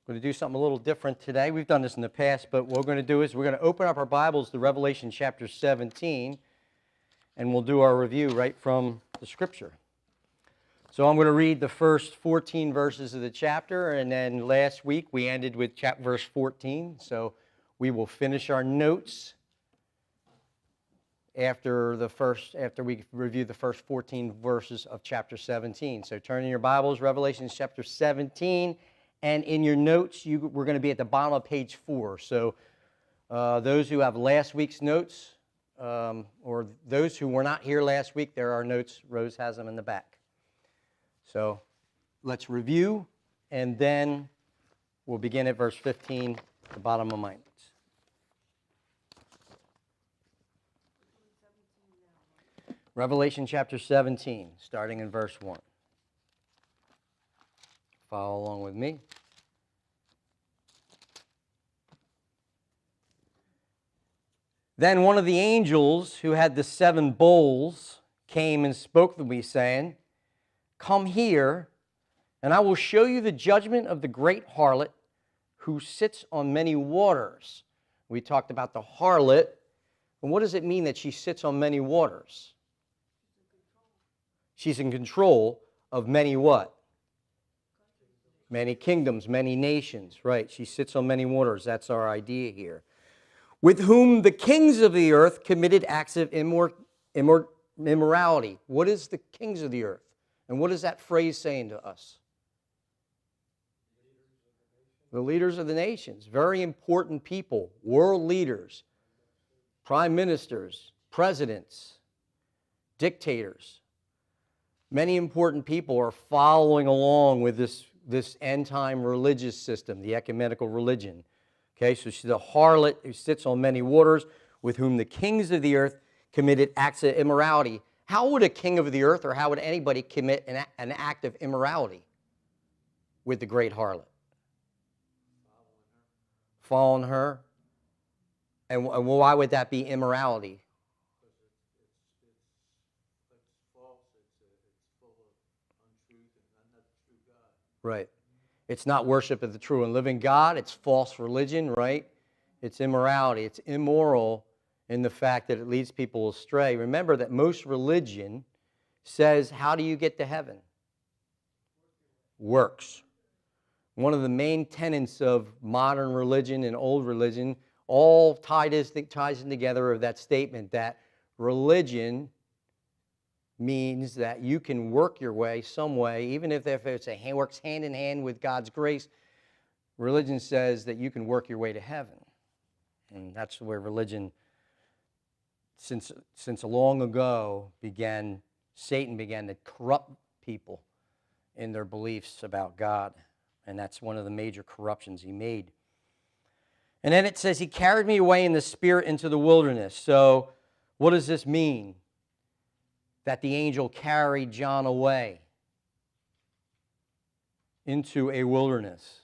We're going to do something a little different today. We've done this in the past, but what we're going to do is we're going to open up our Bibles to Revelation chapter 17, and we'll do our review right from the Scripture. So I'm going to read the first 14 verses of the chapter, and then last week we ended with verse 14, so we will finish our notes after we review the first 14 verses of chapter 17. So turn in your Bibles, Revelation chapter 17, and in your notes, we're going to be at the bottom of page 4. So those who have last week's notes, or those who were not here last week, there are notes. Rose has them in the back. So let's review, and then we'll begin at verse 15, the bottom of my notes. Revelation chapter 17, starting in verse 1. Follow along with me. Then one of the angels who had the 7 bowls came and spoke to me, saying, "Come here, and I will show you the judgment of the great harlot who sits on many waters." We talked about the harlot, and what does it mean that she sits on many waters? She's in control of many what? Many kingdoms, many nations, right? She sits on many waters. That's our idea here. With whom the kings of the earth committed acts of immorality. What is the kings of the earth? And what is that phrase saying to us? The leaders of the nations. Very important people, world leaders, prime ministers, presidents, dictators. Many important people are following along with this end-time religious system, the ecumenical religion. Okay, so she's a harlot who sits on many waters, with whom the kings of the earth committed acts of immorality. How would a king of the earth, or how would anybody commit an act of immorality with the great harlot? Following her. And why would that be immorality? Right. It's not worship of the true and living God. It's false religion, right? It's immorality. It's immoral in the fact that it leads people astray. Remember that most religion says, how do you get to heaven? Works. One of the main tenets of modern religion and old religion all ties in together of that statement that religion means that you can work your way some way, even if it works hand in hand with God's grace. Religion says that you can work your way to heaven. And that's where religion, since long ago, Satan began to corrupt people in their beliefs about God. And that's one of the major corruptions he made. And then it says, he carried me away in the spirit into the wilderness. So what does this mean? That the angel carried John away into a wilderness.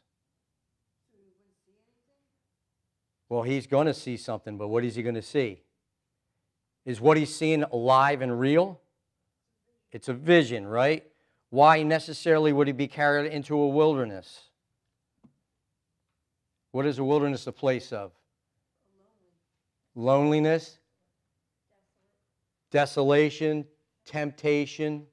Well, he's going to see something, but what is he going to see? Is what he's seeing alive and real? It's a vision, right? Why necessarily would he be carried into a wilderness? What is a wilderness a place of? Loneliness, desolation, temptation,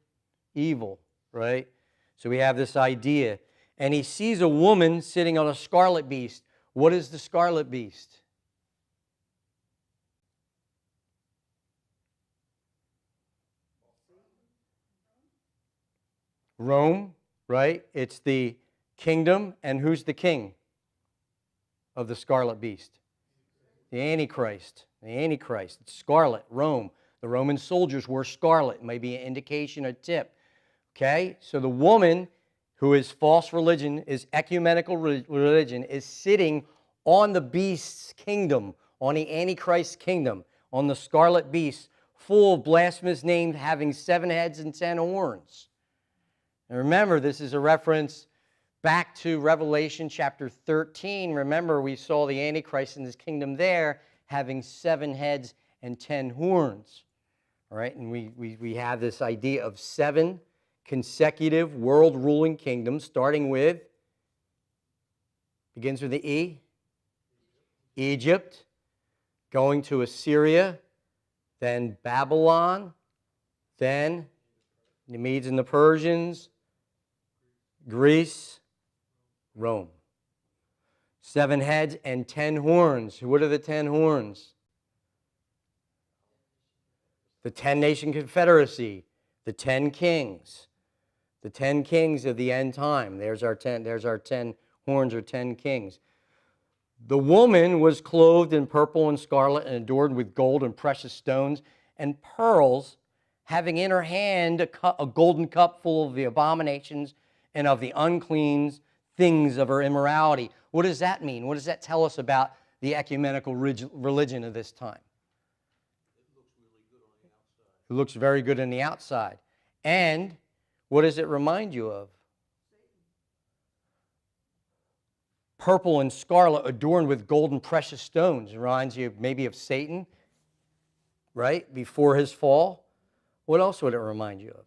evil, right? So we have this idea. And he sees a woman sitting on a scarlet beast. What is the scarlet beast? Rome, right? It's the kingdom. And who's the king of the scarlet beast? The Antichrist. The Antichrist. It's scarlet, Rome. The Roman soldiers wore scarlet. It may be an indication, a tip. Okay? So the woman who is false religion, is ecumenical religion, is sitting on the beast's kingdom, on the Antichrist's kingdom, on the scarlet beast, full of blasphemous names, having 7 heads and 10 horns. And remember, this is a reference back to Revelation chapter 13. Remember, we saw the Antichrist and his kingdom there having 7 heads and 10 horns. All right, and we have this idea of 7 consecutive world-ruling kingdoms, starting with Begins with the E. Egypt, going to Assyria, then Babylon, then the Medes and the Persians, Greece, Rome. 7 heads and 10 horns. What are the 10 horns? The 10-nation confederacy, the 10 kings. The 10 kings of the end time. There's our 10 horns or 10 kings. The woman was clothed in purple and scarlet and adorned with gold and precious stones and pearls, having in her hand a golden cup full of the abominations and of the unclean things of her immorality. What does that mean? What does that tell us about the ecumenical religion of this time? It looks very good on the outside. And what does it remind you of? Purple and scarlet adorned with gold and precious stones. It reminds you maybe of Satan, right? Before his fall. What else would it remind you of?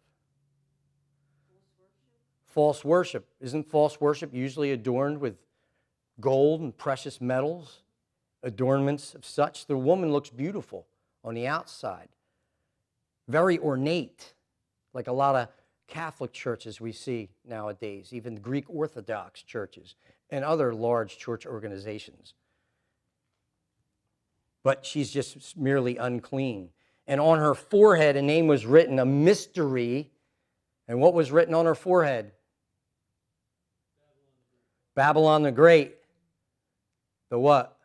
False worship. Isn't false worship usually adorned with gold and precious metals? Adornments of such. The woman looks beautiful on the outside. Very ornate, like a lot of Catholic churches we see nowadays, even Greek Orthodox churches and other large church organizations. But she's just merely unclean. And on her forehead a name was written, a mystery. And what was written on her forehead? Babylon the Great. The what?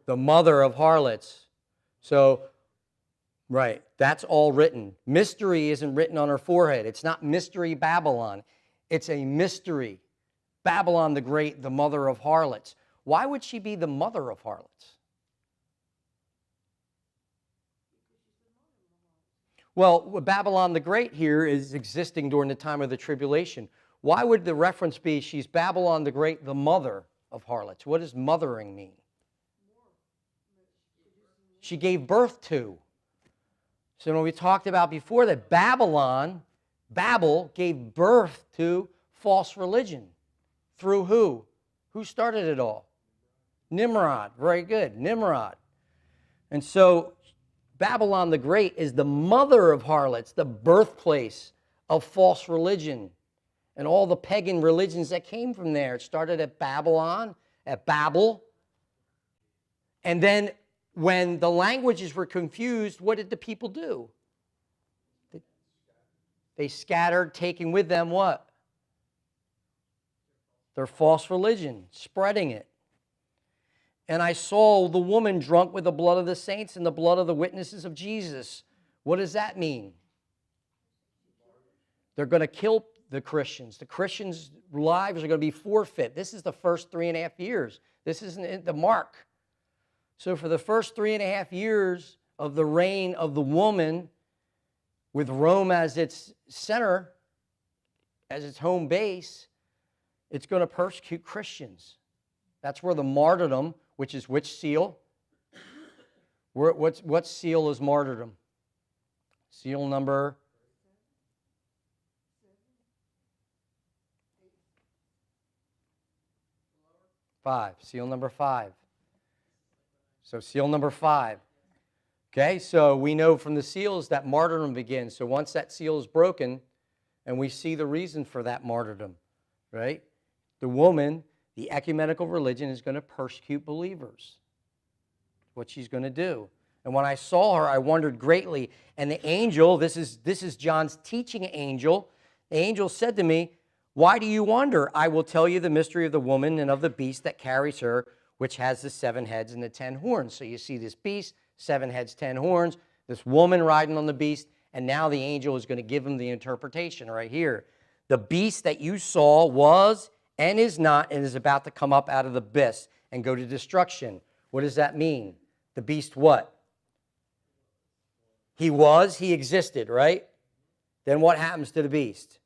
The mother of harlots. So, right, that's all written. Mystery isn't written on her forehead. It's not Mystery Babylon. It's a mystery. Babylon the Great, the mother of harlots. Why would she be the mother of harlots? Well, Babylon the Great here is existing during the time of the tribulation. Why would the reference be she's Babylon the Great, the mother of harlots? What does mothering mean? She gave birth to. So when we talked about before that Babel gave birth to false religion. Through who? Who started it all? Nimrod. Very good. Nimrod. And so Babylon the Great is the mother of harlots, the birthplace of false religion and all the pagan religions that came from there. It started at Babylon, at Babel. And then when the languages were confused, what did the people do? They scattered, taking with them what? Their false religion, spreading it. And I saw the woman drunk with the blood of the saints and the blood of the witnesses of Jesus. What does that mean? They're going to kill the Christians. The Christians' lives are going to be forfeit. This is the first 3.5 years. This isn't the mark. So for the first 3.5 years of the reign of the woman, with Rome as its center, as its home base, it's going to persecute Christians. That's where the martyrdom, which is which seal? What seal is martyrdom? Seal number 5. Seal number 5. So seal number 5. Okay, so we know from the seals that martyrdom begins. So once that seal is broken, and we see the reason for that martyrdom, right? The woman, the ecumenical religion, is going to persecute believers. What she's going to do. And when I saw her, I wondered greatly. And the angel, this is John's teaching angel, the angel said to me, "Why do you wonder? I will tell you the mystery of the woman and of the beast that carries her, which has the 7 heads and the 10 horns." So you see this beast, 7 heads, 10 horns, this woman riding on the beast, and now the angel is going to give him the interpretation right here. The beast that you saw was and is not and is about to come up out of the abyss and go to destruction. What does that mean? The beast what? He was, he existed, right? Then what happens to the beast?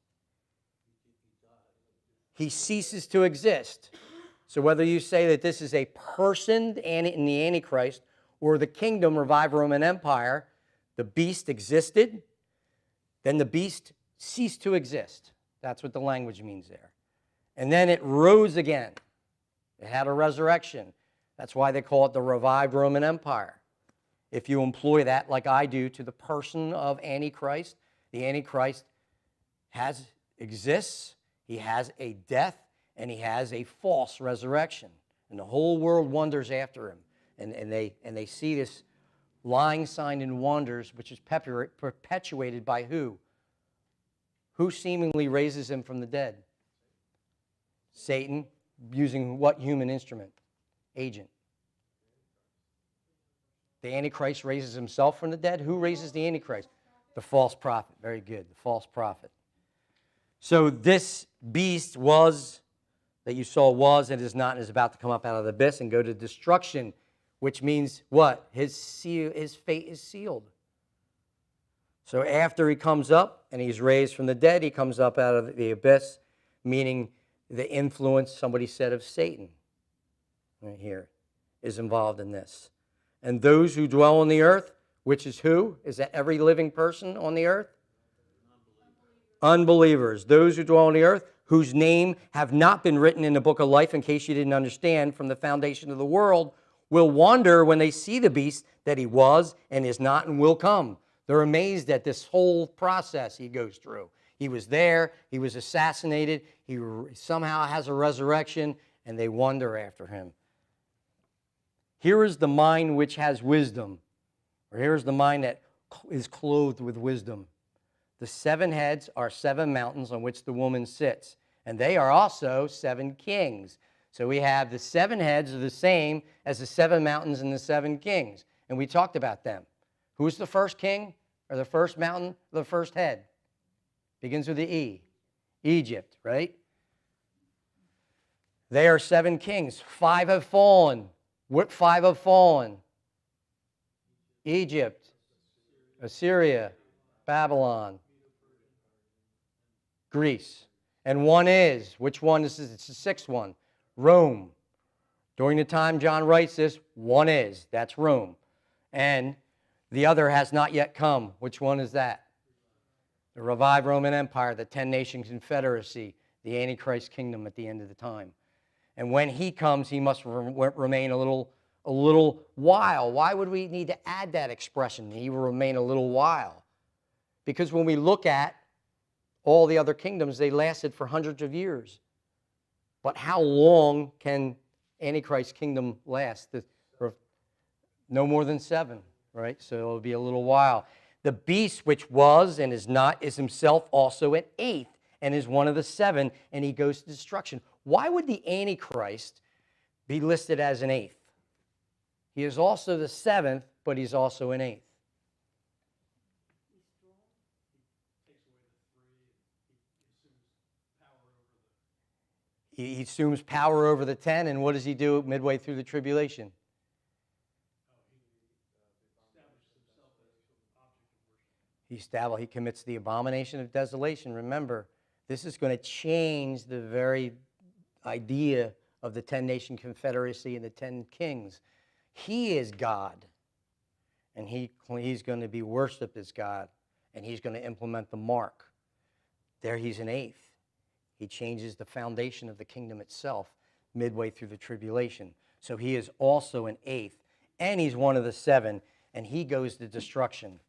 He ceases to exist. So whether you say that this is a person in the Antichrist or the kingdom, revived Roman Empire, the beast existed, then the beast ceased to exist. That's what the language means there. And then it rose again. It had a resurrection. That's why they call it the revived Roman Empire. If you employ that, like I do, to the person of Antichrist, the Antichrist exists, he has a death, and he has a false resurrection. And the whole world wonders after him. And they see this lying sign and wonders, which is perpetuated by who? Who seemingly raises him from the dead? Satan, using what human instrument? Agent. The Antichrist raises himself from the dead. Who raises the Antichrist? The false prophet. Very good, the false prophet. So this beast that you saw was and is not and is about to come up out of the abyss and go to destruction, which means what? His fate is sealed. So after he comes up and he's raised from the dead, he comes up out of the abyss, meaning the influence, somebody said, of Satan, right here, is involved in this. And those who dwell on the earth, which is who? Is that every living person on the earth? Unbelievers. Those who dwell on the earth, whose name have not been written in the book of life, in case you didn't understand, from the foundation of the world, will wonder when they see the beast that he was and is not and will come. They're amazed at this whole process he goes through. He was there, he was assassinated, he somehow has a resurrection, and they wonder after him. Here is the mind which has wisdom, or here is the mind that is clothed with wisdom. The 7 heads are 7 mountains on which the woman sits, and they are also 7 kings. So we have the 7 heads are the same as the 7 mountains and the 7 kings, and we talked about them. Who's the first king, or the first mountain, or the first head? Begins with the E. Egypt, right? They are 7 kings. 5 have fallen. What 5 have fallen? Egypt, Assyria, Babylon, Greece. And one is, which one is this? It's the 6th one, Rome. During the time John writes this, one is, that's Rome. And the other has not yet come. Which one is that? The revived Roman Empire, the 10-nation confederacy, the Antichrist kingdom at the end of the time. And when he comes, he must remain a little while. Why would we need to add that expression? He will remain a little while. Because when we look at all the other kingdoms, they lasted for hundreds of years. But how long can Antichrist's kingdom last? No more than 7, right? So it'll be a little while. The beast which was and is not is himself also an 8th and is one of the 7, and he goes to destruction. Why would the Antichrist be listed as an 8th? He is also the 7th, but he's also an 8th. He assumes power over the 10, and what does he do midway through the tribulation? He commits the abomination of desolation. Remember, this is going to change the very idea of the 10-nation confederacy and the 10 kings. He is God, and he's going to be worshipped as God, and he's going to implement the mark. There he's an 8th. He changes the foundation of the kingdom itself midway through the tribulation. So he is also an 8th, and he's one of the 7, and he goes to destruction.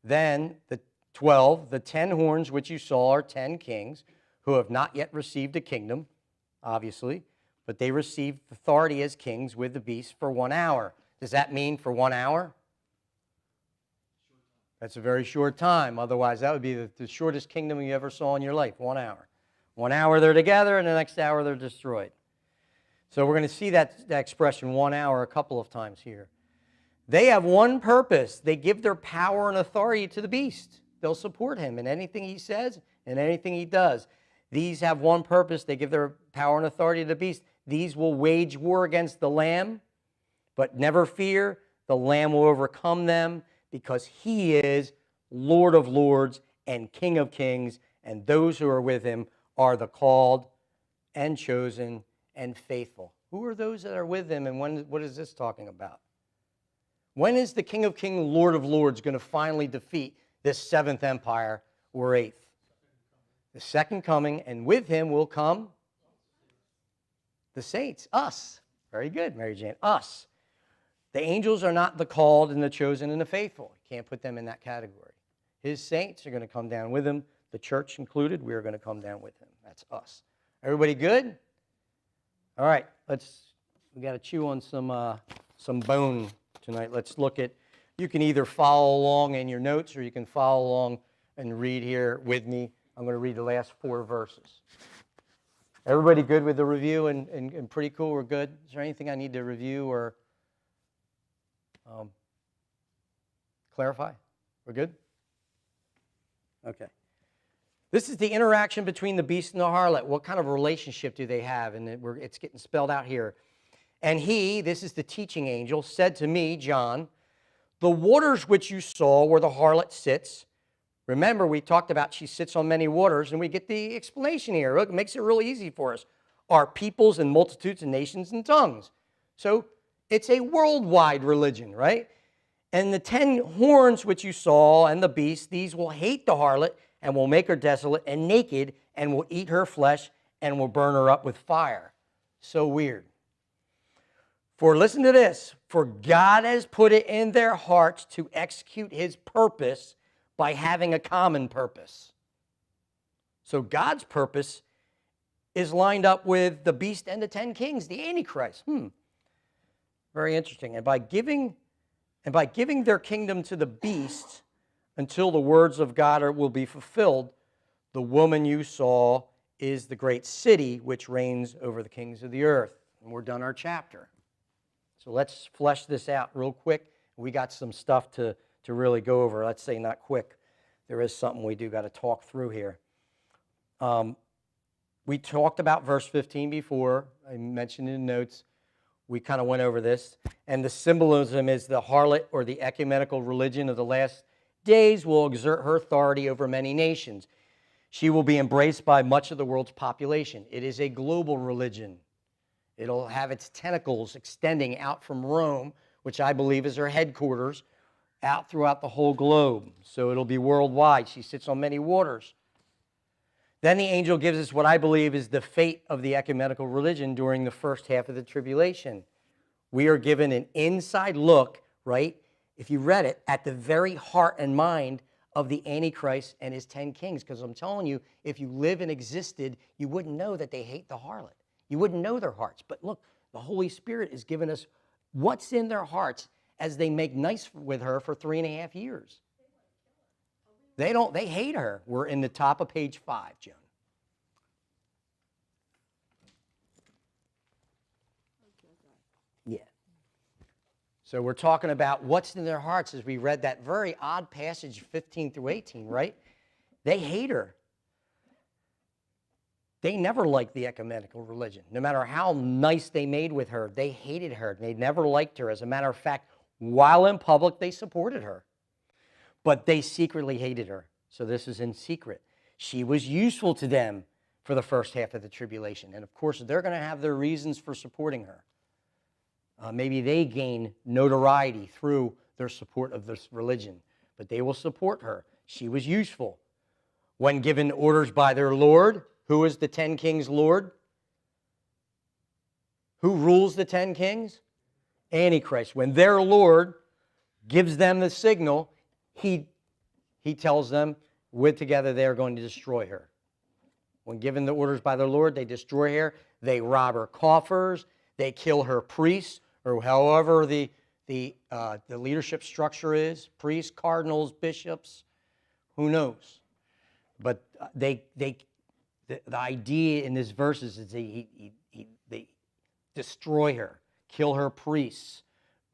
Then the 12, the 10 horns which you saw are 10 kings who have not yet received a kingdom, obviously, but they received authority as kings with the beast for 1 hour. Does that mean for 1 hour? That's a very short time. Otherwise, that would be the shortest kingdom you ever saw in your life, 1 hour. 1 hour they're together, and the next hour they're destroyed. So we're going to see that expression, 1 hour, a couple of times here. They have one purpose. They give their power and authority to the beast. They'll support him in anything he says and anything he does. These have one purpose. They give their power and authority to the beast. These will wage war against the Lamb, but never fear, the Lamb will overcome them because he is Lord of lords and King of kings, and those who are with him are the called and chosen and faithful. Who are those that are with him, and what is this talking about? When is the King of Kings, Lord of Lords going to finally defeat this 7th empire or 8th? The second coming, and with him will come the saints, us. Very good, Mary Jane, us. The angels are not the called and the chosen and the faithful. You can't put them in that category. His saints are going to come down with him, the church included. We are going to come down with him. That's us. Everybody good? All right, we got to chew on some bone tonight. Let's look at, you can either follow along in your notes or you can follow along and read here with me. I'm going to read the last 4 verses. Everybody good with the review and pretty cool? We're good? Is there anything I need to review or clarify? We're good? Okay. This is the interaction between the beast and the harlot. What kind of relationship do they have? And it's getting spelled out here. And he, this is the teaching angel, said to me, John, the waters which you saw where the harlot sits. Remember, we talked about she sits on many waters, and we get the explanation here. Look, it makes it really easy for us. Are peoples and multitudes and nations and tongues. So it's a worldwide religion, right? And the 10 horns which you saw and the beast, these will hate the harlot and will make her desolate and naked and will eat her flesh and will burn her up with fire. So weird. For listen to this, for God has put it in their hearts to execute his purpose by having a common purpose. So God's purpose is lined up with the beast and the 10 kings, the Antichrist. Very interesting. And by giving their kingdom to the beast until the words of God will be fulfilled, the woman you saw is the great city which reigns over the kings of the earth. And we're done our chapter. So let's flesh this out real quick. We got some stuff to really go over. Let's say not quick. There is something we do got to talk through here. We talked about verse 15 before. I mentioned in the notes. We kind of went over this. And the symbolism is the harlot or the ecumenical religion of the last days will exert her authority over many nations. She will be embraced by much of the world's population. It is a global religion. It'll have its tentacles extending out from Rome, which I believe is her headquarters, out throughout the whole globe. So it'll be worldwide. She sits on many waters. Then the angel gives us what I believe is the fate of the ecumenical religion during the first half of the tribulation. We are given an inside look, right, if you read it, at the very heart and mind of the Antichrist and his 10 kings. Because I'm telling you, if you live and existed, you wouldn't know that they hate the harlot. You wouldn't know their hearts. But look, the Holy Spirit has given us what's in their hearts as they make nice with her for 3.5 years. They hate her. We're in the top of page 5, Joan. Yeah. So we're talking about what's in their hearts as we read that very odd passage, 15 through 18, right? They hate her. They never liked the ecumenical religion. No matter how nice they made with her, they hated her. They never liked her. As a matter of fact, while in public, they supported her. But they secretly hated her. So this is in secret. She was useful to them for the first half of the tribulation. And of course, they're going to have their reasons for supporting her. Maybe they gain notoriety through their support of this religion. But they will support her. She was useful. When given orders by their Lord, who is the 10 kings' Lord? Who rules the 10 kings? Antichrist. When their Lord gives them the signal, he tells them, with together they are going to destroy her. When given the orders by their Lord, they destroy her. They rob her coffers. They kill her priests, or however the leadership structure is. Priests, cardinals, bishops, who knows? But the idea in this verse is they destroy her, kill her priests.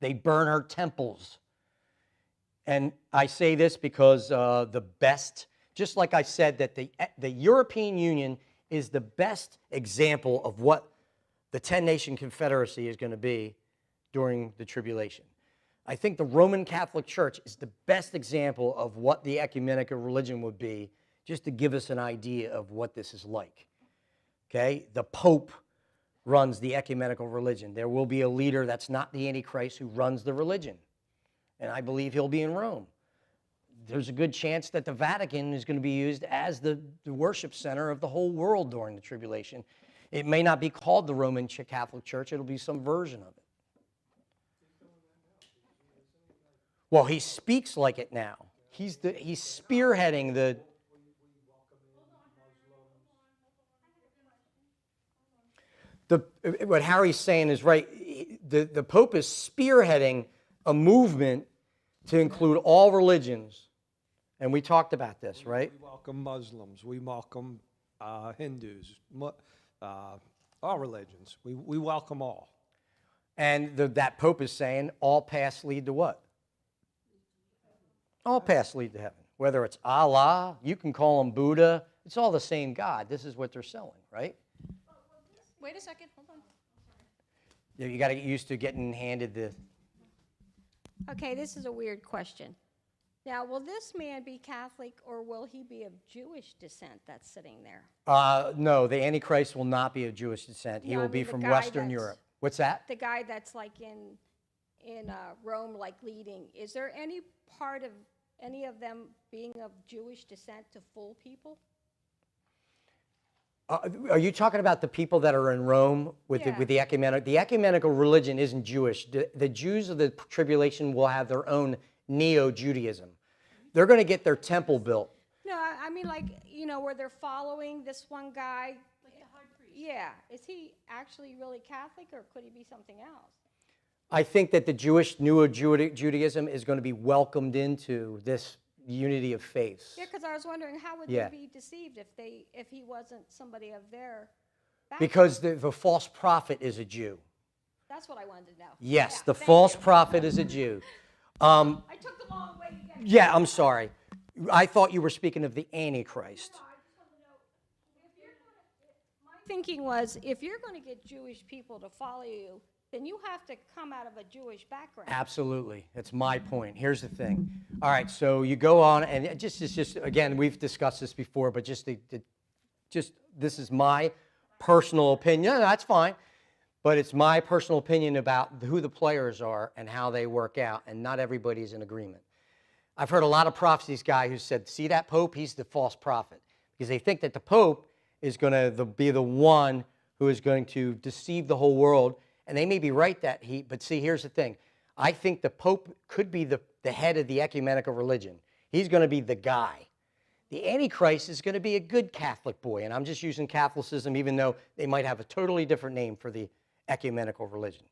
They burn her temples. And I say this because the best, just like I said, that the European Union is the best example of what the 10-nation confederacy is going to be during the tribulation. I think the Roman Catholic Church is the best example of what the ecumenical religion would be, just to give us an idea of what this is like. Okay? The Pope runs the ecumenical religion. There will be a leader that's not the Antichrist who runs the religion. And I believe he'll be in Rome. there's a good chance that the Vatican is going to be used as the worship center of the whole world during the tribulation. It may not be called the Roman Catholic Church. It'll be some version of it. Well, he speaks like it now. He's spearheading the... What Harry's saying is right. The Pope is spearheading a movement to include all religions. And we talked about this, right? We welcome Muslims. We welcome Hindus, all religions. We welcome all. And that Pope is saying all paths lead to what? All paths lead to heaven. Whether it's Allah, you can call him Buddha, it's all the same God. This is what they're selling, right? Wait a second, hold on. Yeah, you got to get used to getting handed the... Okay, this is a weird question. Now, will this man be Catholic or will he be of Jewish descent that's sitting there? No, the Antichrist will not be of Jewish descent. He No, I will be mean the from guy Western that's- Europe. What's that? The guy that's like in Rome, like leading. Is there any part of any of them being of Jewish descent to fool people? Are you talking about the people that are in Rome with Yeah. the ecumenical? The ecumenical religion isn't Jewish. The Jews of the tribulation will have their own neo-Judaism. They're going to get their temple built. No, I mean like, where they're following this one guy. Like the high priest. Yeah. Is he actually really Catholic or could he be something else? I think that the Jewish neo-Judaism is going to be welcomed into this unity of faiths. Yeah, because I was wondering how would Yeah. they be deceived if he wasn't somebody of their background? Because the false prophet is a Jew. That's what I wanted to know. Yes, Yeah, the thank false you. prophet is a Jew. I took the long way to get Yeah, I'm sorry. I thought you were speaking of the Antichrist. I just want to know if you're my thinking was if you're going to get Jewish people to follow you, then you have to come out of a Jewish background. Absolutely. That's my point. Here's the thing. All right, so you go on, and it's just again, we've discussed this before, but just this is my personal opinion. No, that's fine. But it's my personal opinion about who the players are and how they work out, and not everybody's in agreement. I've heard a lot of prophecies guy who said, see that Pope? He's the false prophet. Because they think that the Pope is going to be the one who is going to deceive the whole world. And they may be right but see, here's the thing. I think the Pope could be the head of the ecumenical religion. He's going to be the guy. The Antichrist is going to be a good Catholic boy. And I'm just using Catholicism, even though they might have a totally different name for the ecumenical religion.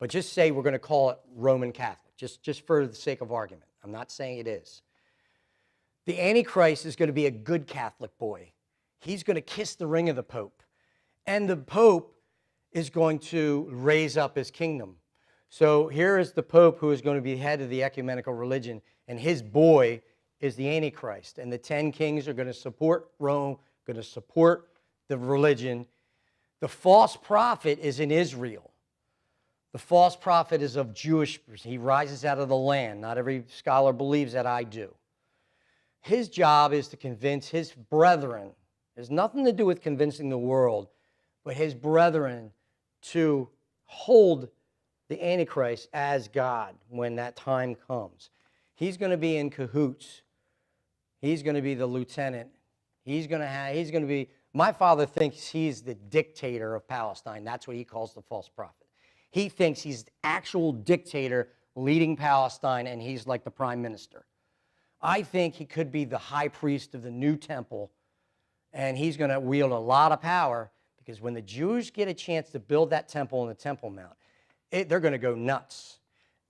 But just say we're going to call it Roman Catholic, just for the sake of argument. I'm not saying it is. The Antichrist is going to be a good Catholic boy. He's going to kiss the ring of the Pope. And the Pope is going to raise up his kingdom. So here is the Pope who is going to be head of the ecumenical religion, and his boy is the Antichrist. And the 10 kings are going to support Rome, going to support the religion. The false prophet is in Israel. The false prophet is of Jewish, he rises out of the land. Not every scholar believes that, I do. His job is to convince his brethren. It has nothing to do with convincing the world, but his brethren to hold the Antichrist as God when that time comes. He's going to be in cahoots. He's going to be the lieutenant. He's going to be, my father thinks he's the dictator of Palestine. That's what he calls the false prophet. He thinks he's the actual dictator leading Palestine, and he's like the prime minister. I think he could be the high priest of the new temple, and he's going to wield a lot of power, because when the Jews get a chance to build that temple on the Temple Mount, they're going to go nuts.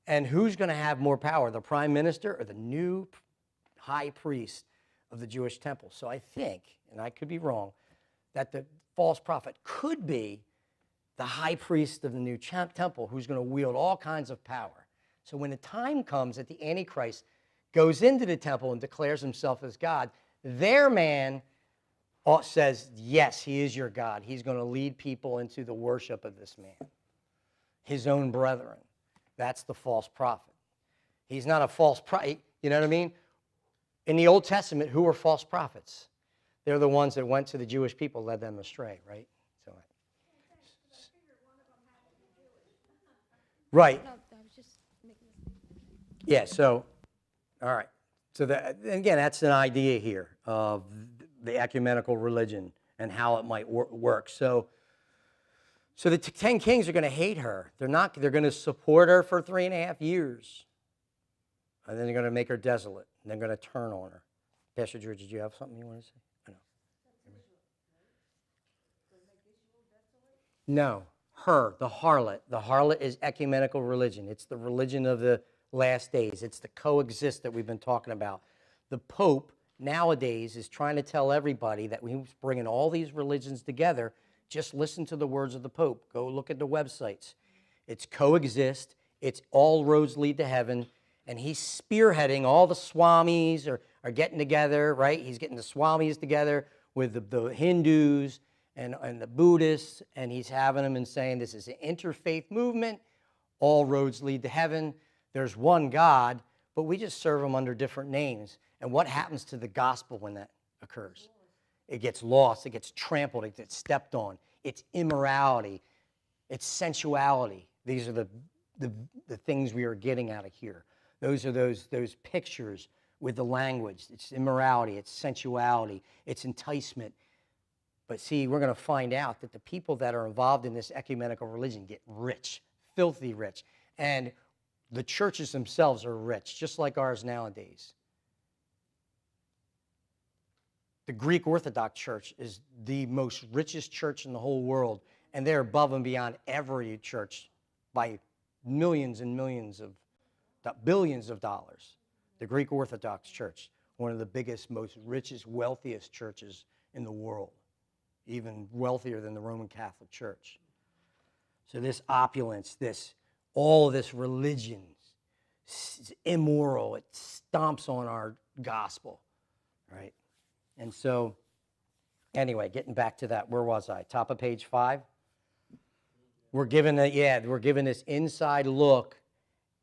And who's going to have more power, the prime minister or the new high priest of the Jewish temple? So I think, and I could be wrong, that the false prophet could be the high priest of the new temple who's going to wield all kinds of power. So when the time comes that the Antichrist goes into the temple and declares himself as God, their man says, yes, he is your God. He's going to lead people into the worship of this man, his own brethren. That's the false prophet. He's not a false prophet. You know what I mean? In the Old Testament, who were false prophets? They're the ones that went to the Jewish people, led them astray, right? So, right. No, I was just making this. Yeah, so, all right. So that, again, that's an idea here of the ecumenical religion and how it might work. So the 10 kings are going to hate her. They're going to support her for 3.5 years. And then they're going to make her desolate. And they're going to turn on her. Pastor George, did you have something you want to say? I know. No, her, the harlot. The harlot is ecumenical religion. It's the religion of the last days. It's the coexist that we've been talking about. The Pope nowadays is trying to tell everybody that he's bringing all these religions together. Just listen to the words of the Pope. Go look at the websites. It's coexist. It's all roads lead to heaven. And he's spearheading all the swamis are getting together, right? He's getting the swamis together with the Hindus and the Buddhists, and he's having them and saying this is an interfaith movement. All roads lead to heaven. There's one God, but we just serve him under different names. And what happens to the gospel when that occurs? It gets lost. It gets trampled. It gets stepped on. It's immorality. It's sensuality. These are the things we are getting out of here. Those are those pictures with the language. It's immorality. It's sensuality. It's enticement. But see, we're going to find out that the people that are involved in this ecumenical religion get rich, filthy rich. And the churches themselves are rich, just like ours nowadays. The Greek Orthodox Church is the most richest church in the whole world, and they're above and beyond every church by millions and millions of billions of dollars. The Greek Orthodox Church, one of the biggest, most richest, wealthiest churches in the world, even wealthier than the Roman Catholic Church. So this opulence, all of this religion, is immoral. It stomps on our gospel, right? And so, anyway, getting back to that, where was I? Top of page 5. We're given this inside look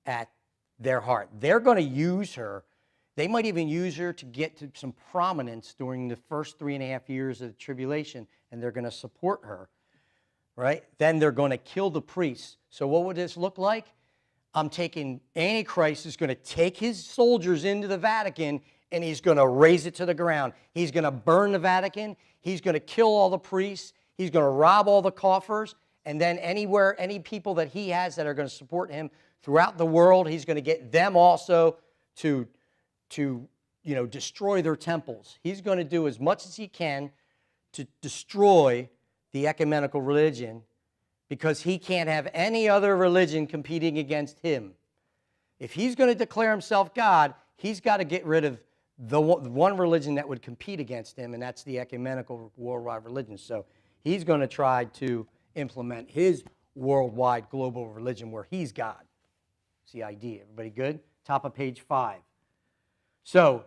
at their heart. They're going to use her. They might even use her to get to some prominence during the first 3.5 years of the tribulation, and they're going to support her, right? Then they're going to kill the priests. So what would this look like? Antichrist is going to take his soldiers into the Vatican, and he's going to raze it to the ground. He's going to burn the Vatican. He's going to kill all the priests. He's going to rob all the coffers. And then any people that he has that are going to support him throughout the world, he's going to get them also to destroy their temples. He's going to do as much as he can to destroy the ecumenical religion because he can't have any other religion competing against him. If he's going to declare himself God, he's got to get rid of the one religion that would compete against him, and that's the ecumenical worldwide religion. So he's going to try to implement his worldwide global religion where he's God. That's the idea. Everybody good? Top of page 5. So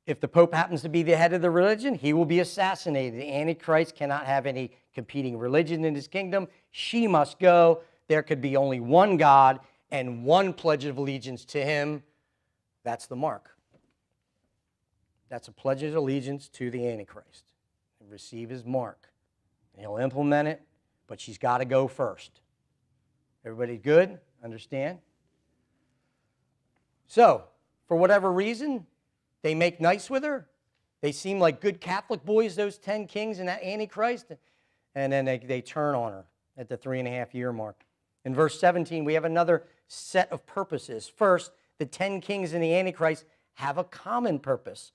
if the Pope happens to be the head of the religion, he will be assassinated. The Antichrist cannot have any competing religion in his kingdom. She must go. There could be only one God and one pledge of allegiance to him. That's the mark. That's a pledge of allegiance to the Antichrist. And receive his mark. And he'll implement it, but she's got to go first. Everybody good? Understand? So, for whatever reason, they make nice with her. They seem like good Catholic boys, those 10 kings and that Antichrist. And then they turn on her at the 3.5 year mark. In verse 17, we have another set of purposes. First, the 10 kings and the Antichrist have a common purpose.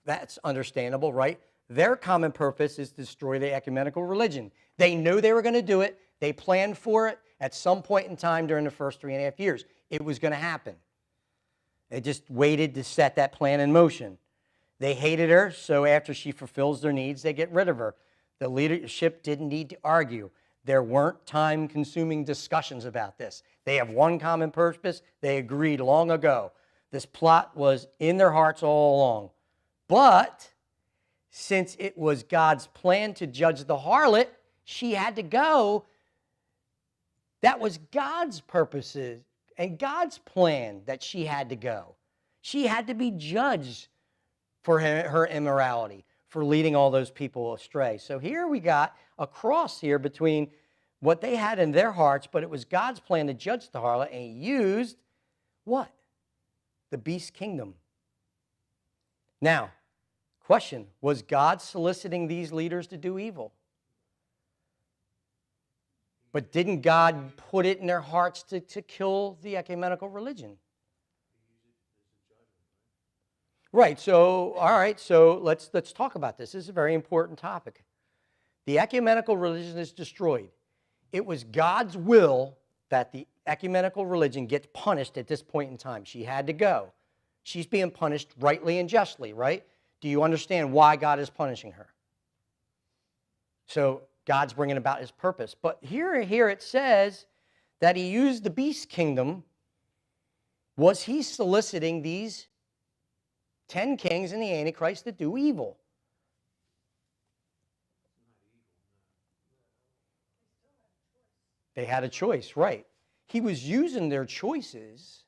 That's understandable, right? Their common purpose is to destroy the ecumenical religion. They knew they were going to do it. They planned for it at some point in time during the first 3.5 years. It was going to happen. They just waited to set that plan in motion. They hated her, so after she fulfills their needs, they get rid of her. The leadership didn't need to argue. There weren't time-consuming discussions about this. They have one common purpose. They agreed long ago. This plot was in their hearts all along. But since it was God's plan to judge the harlot, she had to go. That was God's purposes and God's plan that she had to go. She had to be judged for her immorality, for leading all those people astray. So here we got a cross here between what they had in their hearts, but it was God's plan to judge the harlot, and he used what? The beast kingdom. Now, question, was God soliciting these leaders to do evil? But didn't God put it in their hearts to kill the ecumenical religion? Right, so, all right, so let's talk about this. This is a very important topic. The ecumenical religion is destroyed. It was God's will that the ecumenical religion gets punished at this point in time. She had to go. She's being punished rightly and justly, right? Do you understand why God is punishing her? So God's bringing about his purpose. But here it says that he used the beast kingdom. Was he soliciting these 10 kings and the Antichrist to do evil? They had a choice, right. He was using their choices.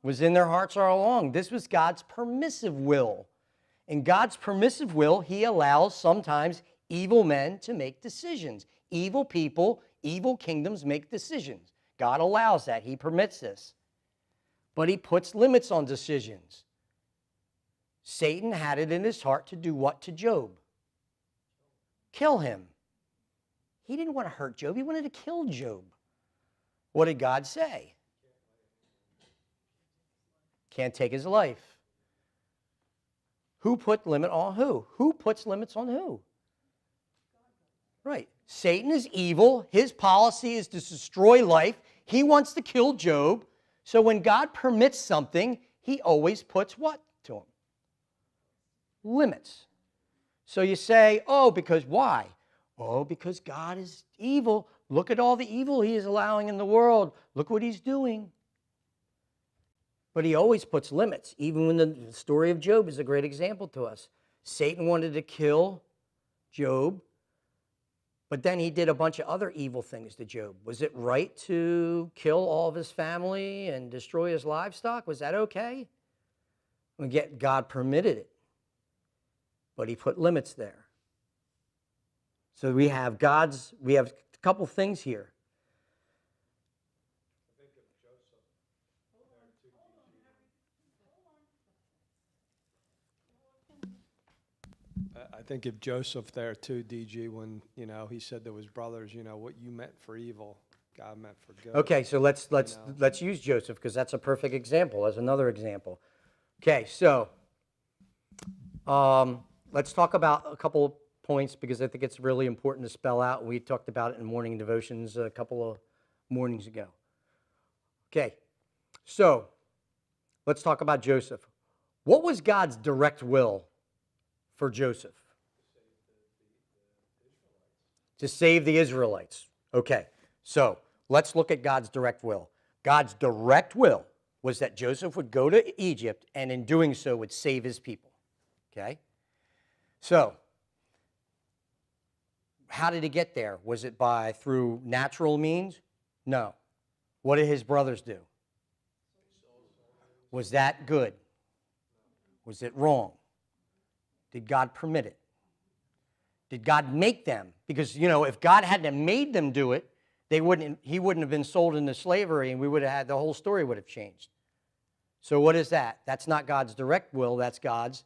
Was in their hearts all along. This was God's permissive will. In God's permissive will, he allows sometimes evil men to make decisions. Evil people, evil kingdoms make decisions. God allows that. He permits this. But he puts limits on decisions. Satan had it in his heart to do what to Job? Kill him. He didn't want to hurt Job. He wanted to kill Job. What did God say? Can't take his life. Who put limit on who? Who puts limits on who? Right. Satan is evil. His policy is to destroy life. He wants to kill Job. So when God permits something, he always puts what to him? Limits. So you say, oh, because why? Oh, because God is evil. Look at all the evil he is allowing in the world. Look what he's doing. But he always puts limits. Even when the story of Job is a great example to us. Satan wanted to kill Job, but then he did a bunch of other evil things to Job. Was it right to kill all of his family and destroy his livestock? Was that okay? Yet God permitted it, but he put limits there. So we have a couple things here. I think of Joseph there too, DG, when, he said to his brothers, what you meant for evil, God meant for good. Okay, so let's use Joseph because that's a perfect example. As another example. Okay, so let's talk about a couple points because I think it's really important to spell out. We talked about it in morning devotions a couple of mornings ago. Okay, so let's talk about Joseph. What was God's direct will for Joseph? To save the Israelites. Okay, so let's look at God's direct will. God's direct will was that Joseph would go to Egypt and in doing so would save his people. Okay, so how did he get there? Was it through natural means? No. What did his brothers do? Was that good? Was it wrong? Did God permit it? Did God make them? Because, if God hadn't made them do it, he wouldn't have been sold into slavery and we would have had, the whole story would have changed. So what is that? That's not God's direct will, that's God's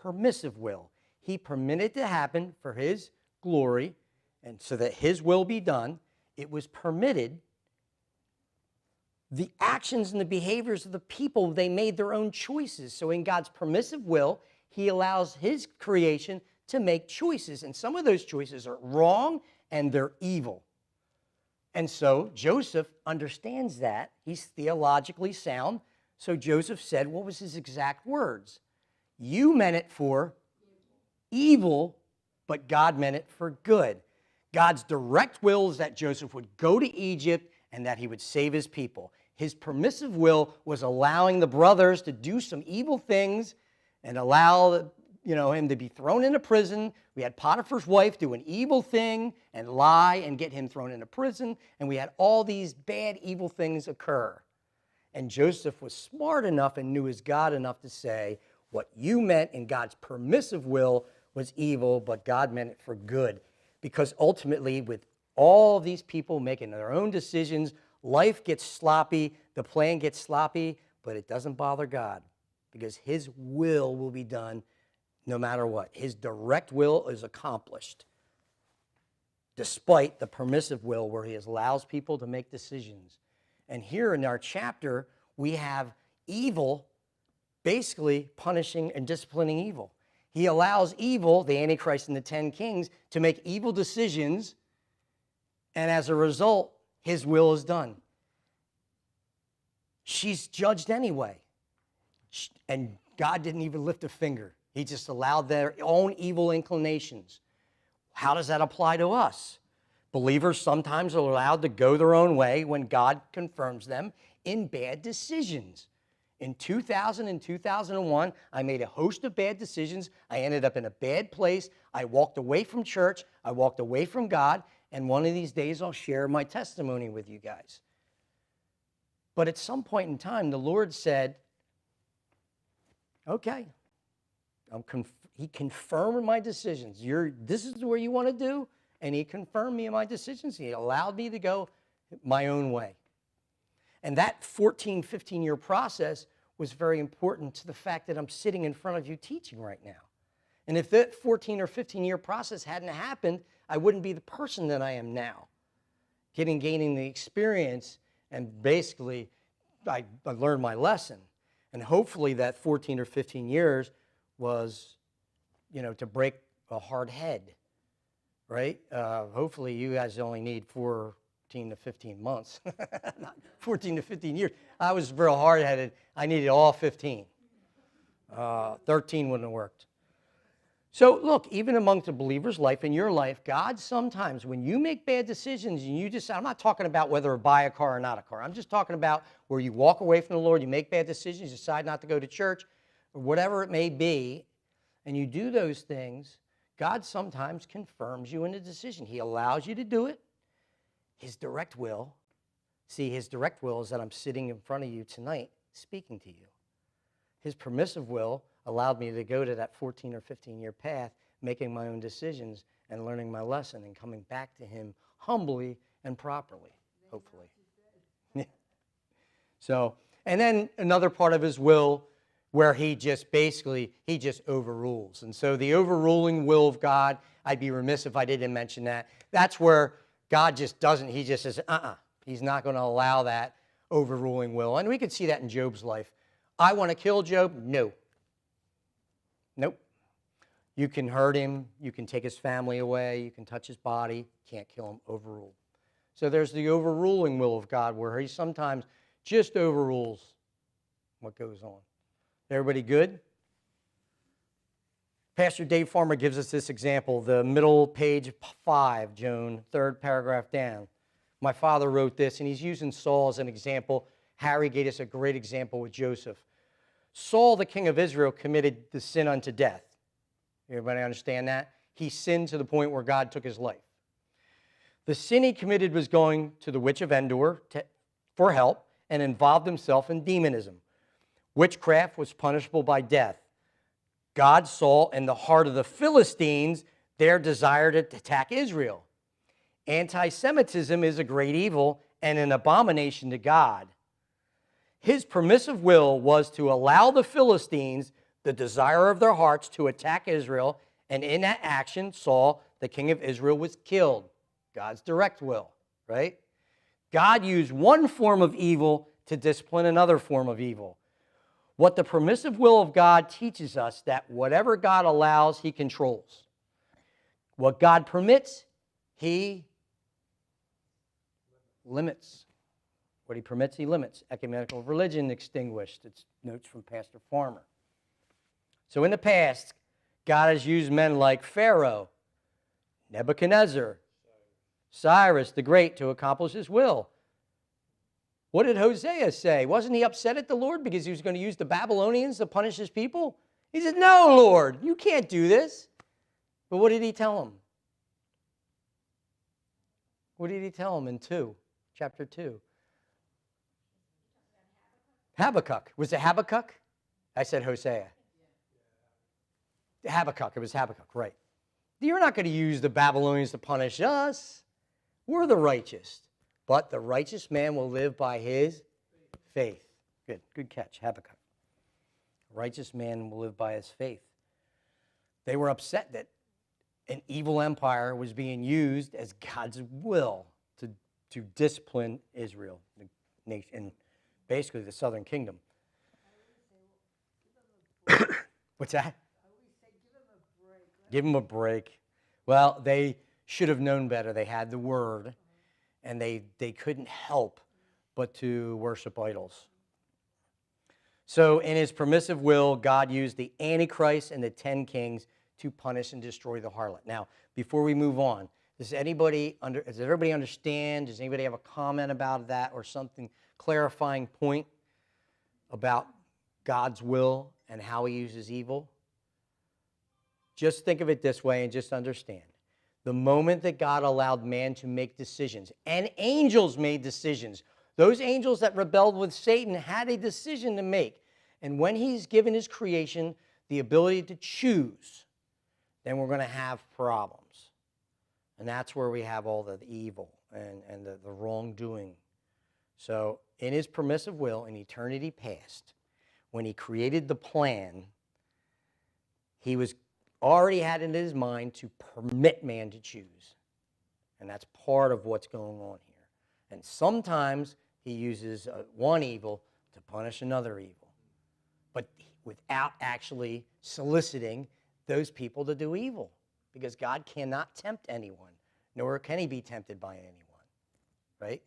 permissive will. He permitted it to happen for his glory and so that his will be done. It was permitted. The actions and the behaviors of the people, they made their own choices. So in God's permissive will, he allows his creation to make choices. And some of those choices are wrong and they're evil. And so Joseph understands that. He's theologically sound. So Joseph said, what was his exact words? You meant it for evil, but God meant it for good. God's direct will is that Joseph would go to Egypt and that he would save his people. His permissive will was allowing the brothers to do some evil things and allow him to be thrown into prison. We had Potiphar's wife do an evil thing and lie and get him thrown into prison. And we had all these bad, evil things occur. And Joseph was smart enough and knew his God enough to say, what you meant in God's permissive will was evil, but God meant it for good. Because ultimately, with all these people making their own decisions, life gets sloppy, the plan gets sloppy, but it doesn't bother God. because his will be done no matter what. His direct will is accomplished, despite the permissive will where he allows people to make decisions. And here in our chapter, we have evil basically punishing and disciplining evil. He allows evil, the Antichrist and the 10 kings, to make evil decisions, and as a result, his will is done. She's judged anyway. And God didn't even lift a finger. He just allowed their own evil inclinations. How does that apply to us? Believers sometimes are allowed to go their own way when God confirms them in bad decisions. In 2000 and 2001, I made a host of bad decisions. I ended up in a bad place. I walked away from church. I walked away from God. And one of these days, I'll share my testimony with you guys. But at some point in time, the Lord said, okay, he confirmed my decisions. This is where you want to do? And he confirmed me in my decisions. He allowed me to go my own way. And that 14, 15-year process was very important to the fact that I'm sitting in front of you teaching right now. And if that 14 or 15-year process hadn't happened, I wouldn't be the person that I am now. Gaining the experience, and basically I learned my lesson. And hopefully that 14 or 15 years was, to break a hard head, right? Hopefully you guys only need 14 to 15 months, not 14 to 15 years. I was real hard-headed. I needed all 15. 13 wouldn't have worked. So look, even among the believer's life, in your life, God sometimes, when you make bad decisions, and you decide, I'm not talking about whether to buy a car or not a car. I'm just talking about where you walk away from the Lord, you make bad decisions, you decide not to go to church, or whatever it may be, and you do those things, God sometimes confirms you in a decision. He allows you to do it. His direct will is that I'm sitting in front of you tonight speaking to you. His permissive will allowed me to go to that 14 or 15-year path, making my own decisions and learning my lesson and coming back to him humbly and properly, hopefully. Yeah. So, and then another part of his will where he just overrules. And so the overruling will of God, I'd be remiss if I didn't mention that. That's where God just doesn't, he just says, he's not going to allow that overruling will. And we could see that in Job's life. I want to kill Job? No. Nope. You can hurt him. You can take his family away. You can touch his body. Can't kill him. Overrule. So there's the overruling will of God where he sometimes just overrules what goes on. Everybody good? Pastor Dave Farmer gives us this example, the middle page 5, Joan, third paragraph down. My father wrote this, and he's using Saul as an example. Harry gave us a great example with Joseph. Saul, the king of Israel, committed the sin unto death. Everybody understand that? He sinned to the point where God took his life. The sin he committed was going to the witch of Endor for help and involved himself in demonism. Witchcraft was punishable by death. God saw in the heart of the Philistines their desire to attack Israel. Anti-Semitism is a great evil and an abomination to God. His permissive will was to allow the Philistines the desire of their hearts to attack Israel, and in that action, Saul, the king of Israel, was killed. God's direct will, right? God used one form of evil to discipline another form of evil. What the permissive will of God teaches us that whatever God allows, he controls. What God permits, he limits. What he permits, he limits. Ecumenical religion extinguished. It's notes from Pastor Farmer. So in the past, God has used men like Pharaoh, Nebuchadnezzar, Cyrus the Great to accomplish his will. What did Hosea say? Wasn't he upset at the Lord because he was going to use the Babylonians to punish his people? He said, no, Lord, you can't do this. But what did he tell him? What did he tell him in chapter 2? Habakkuk. Was it Habakkuk? I said Hosea. Habakkuk. It was Habakkuk, right. You're not going to use the Babylonians to punish us. We're the righteous. But the righteous man will live by his faith. Good catch, Habakkuk. righteous man will live by his faith. They were upset that an evil empire was being used as God's will to discipline Israel, the nation, and basically the southern kingdom. What's that? Give them a break. Well, they should have known better. They had the word, and they couldn't help but to worship idols. So in his permissive will, God used the Antichrist and the 10 kings to punish and destroy the harlot. Now, before we move on, does everybody understand? Does anybody have a comment about that or something, clarifying point about God's will and how he uses evil? Just think of it this way and just understand. The moment that God allowed man to make decisions, and angels made decisions, those angels that rebelled with Satan had a decision to make. And when he's given his creation the ability to choose, then we're going to have problems. And that's where we have all the evil and the wrongdoing. So in his permissive will, in eternity past, when he created the plan, he was already had it in his mind to permit man to choose. And that's part of what's going on here. And sometimes he uses one evil to punish another evil, but without actually soliciting those people to do evil, because God cannot tempt anyone, nor can he be tempted by anyone, right?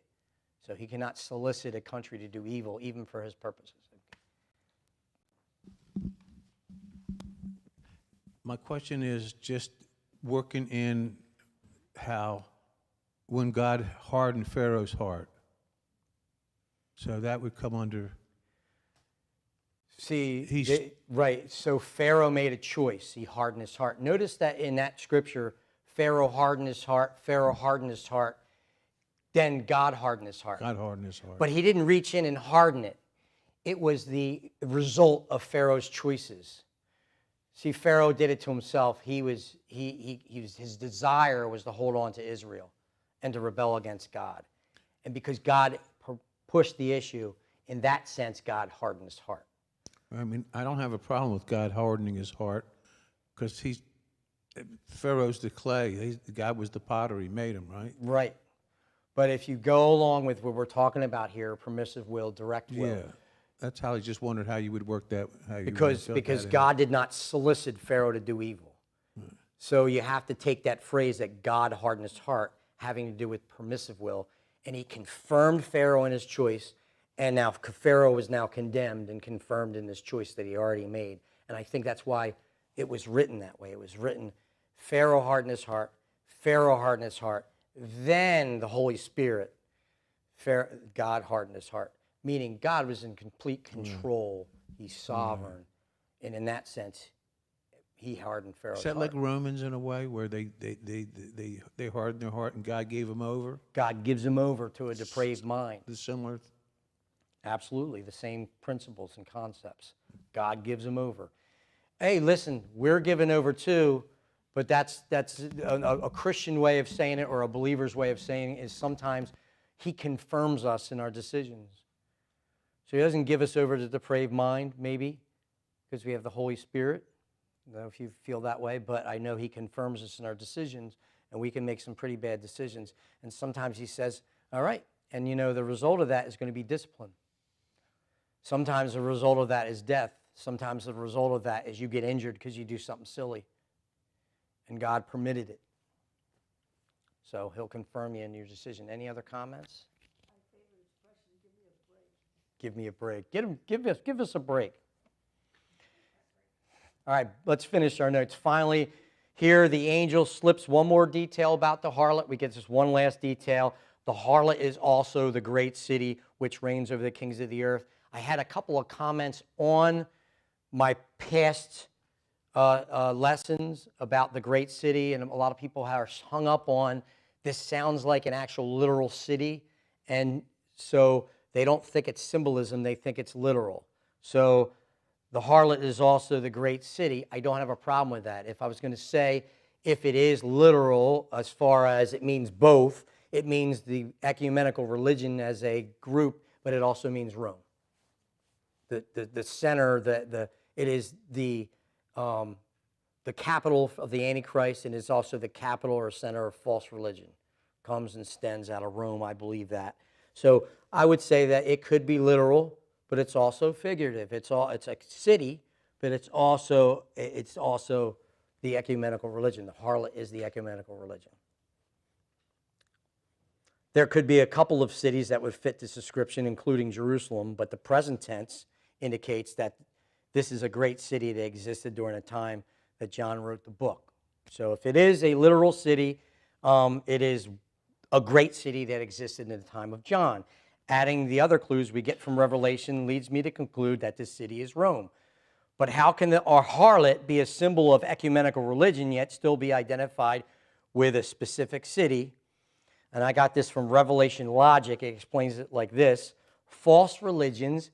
So he cannot solicit a country to do evil, even for his purposes. My question is just working in how when God hardened Pharaoh's heart. So that would come under... See, right, so Pharaoh made a choice. He hardened his heart. Notice that in that scripture, Pharaoh hardened his heart, then God hardened his heart. God hardened his heart. But he didn't reach in and harden it. It was the result of Pharaoh's choices. See, Pharaoh did it to himself. His desire was to hold on to Israel and to rebel against God. And because God pushed the issue, in that sense, God hardened his heart. I mean, I don't have a problem with God hardening his heart, because Pharaoh's the clay. God was the potter. He made him, right? Right. But if you go along with what we're talking about here, permissive will, direct will. Yeah. That's how I just wondered how you would work that. Because God did not solicit Pharaoh to do evil. So you have to take that phrase that God hardened his heart, having to do with permissive will, and he confirmed Pharaoh in his choice, and now Pharaoh is now condemned and confirmed in this choice that he already made. And I think that's why it was written that way. It was written, Pharaoh hardened his heart, then the Holy Spirit, God hardened his heart. Meaning God was in complete control. He's sovereign. And in that sense, he hardened Pharaoh's Is that heart. like Romans in a way, where they hardened their heart and God gave them over? God gives him over to a depraved mind. The similar. Absolutely, the same principles and concepts. God gives him over. Hey, listen, we're given over too, but that's a Christian way of saying it, or a believer's way of saying it, is sometimes he confirms us in our decisions. So he doesn't give us over to the depraved mind, maybe, because we have the Holy Spirit. I don't know if you feel that way, but I know he confirms us in our decisions, and we can make some pretty bad decisions. And sometimes he says, all right, and the result of that is going to be discipline. Sometimes the result of that is death. Sometimes the result of that is you get injured because you do something silly, and God permitted it. So he'll confirm you in your decision. Any other comments? Give me a break. Give us a break. All right, let's finish our notes. Finally, here the angel slips one more detail about the harlot. We get just one last detail. The harlot is also the great city which reigns over the kings of the earth. I had a couple of comments on my past lessons about the great city, and a lot of people are hung up on this sounds like an actual literal city, and so they don't think it's symbolism, they think it's literal. So the harlot is also the great city. I don't have a problem with that. If I was going to say if it is literal as far as it means both, it means the ecumenical religion as a group, but it also means Rome. The center, It is the capital of the Antichrist, and it's also the capital or center of false religion. Comes and stands out of Rome, I believe that. So I would say that it could be literal, but it's also figurative. It's a city, but it's also the ecumenical religion. The harlot is the ecumenical religion. There could be a couple of cities that would fit this description, including Jerusalem, but the present tense indicates that this is a great city that existed during a time that John wrote the book. So if it is a literal city, it is a great city that existed in the time of John. Adding the other clues we get from Revelation leads me to conclude that this city is Rome. But how can our harlot be a symbol of ecumenical religion yet still be identified with a specific city? And I got this from Revelation Logic. It explains it like this: false religions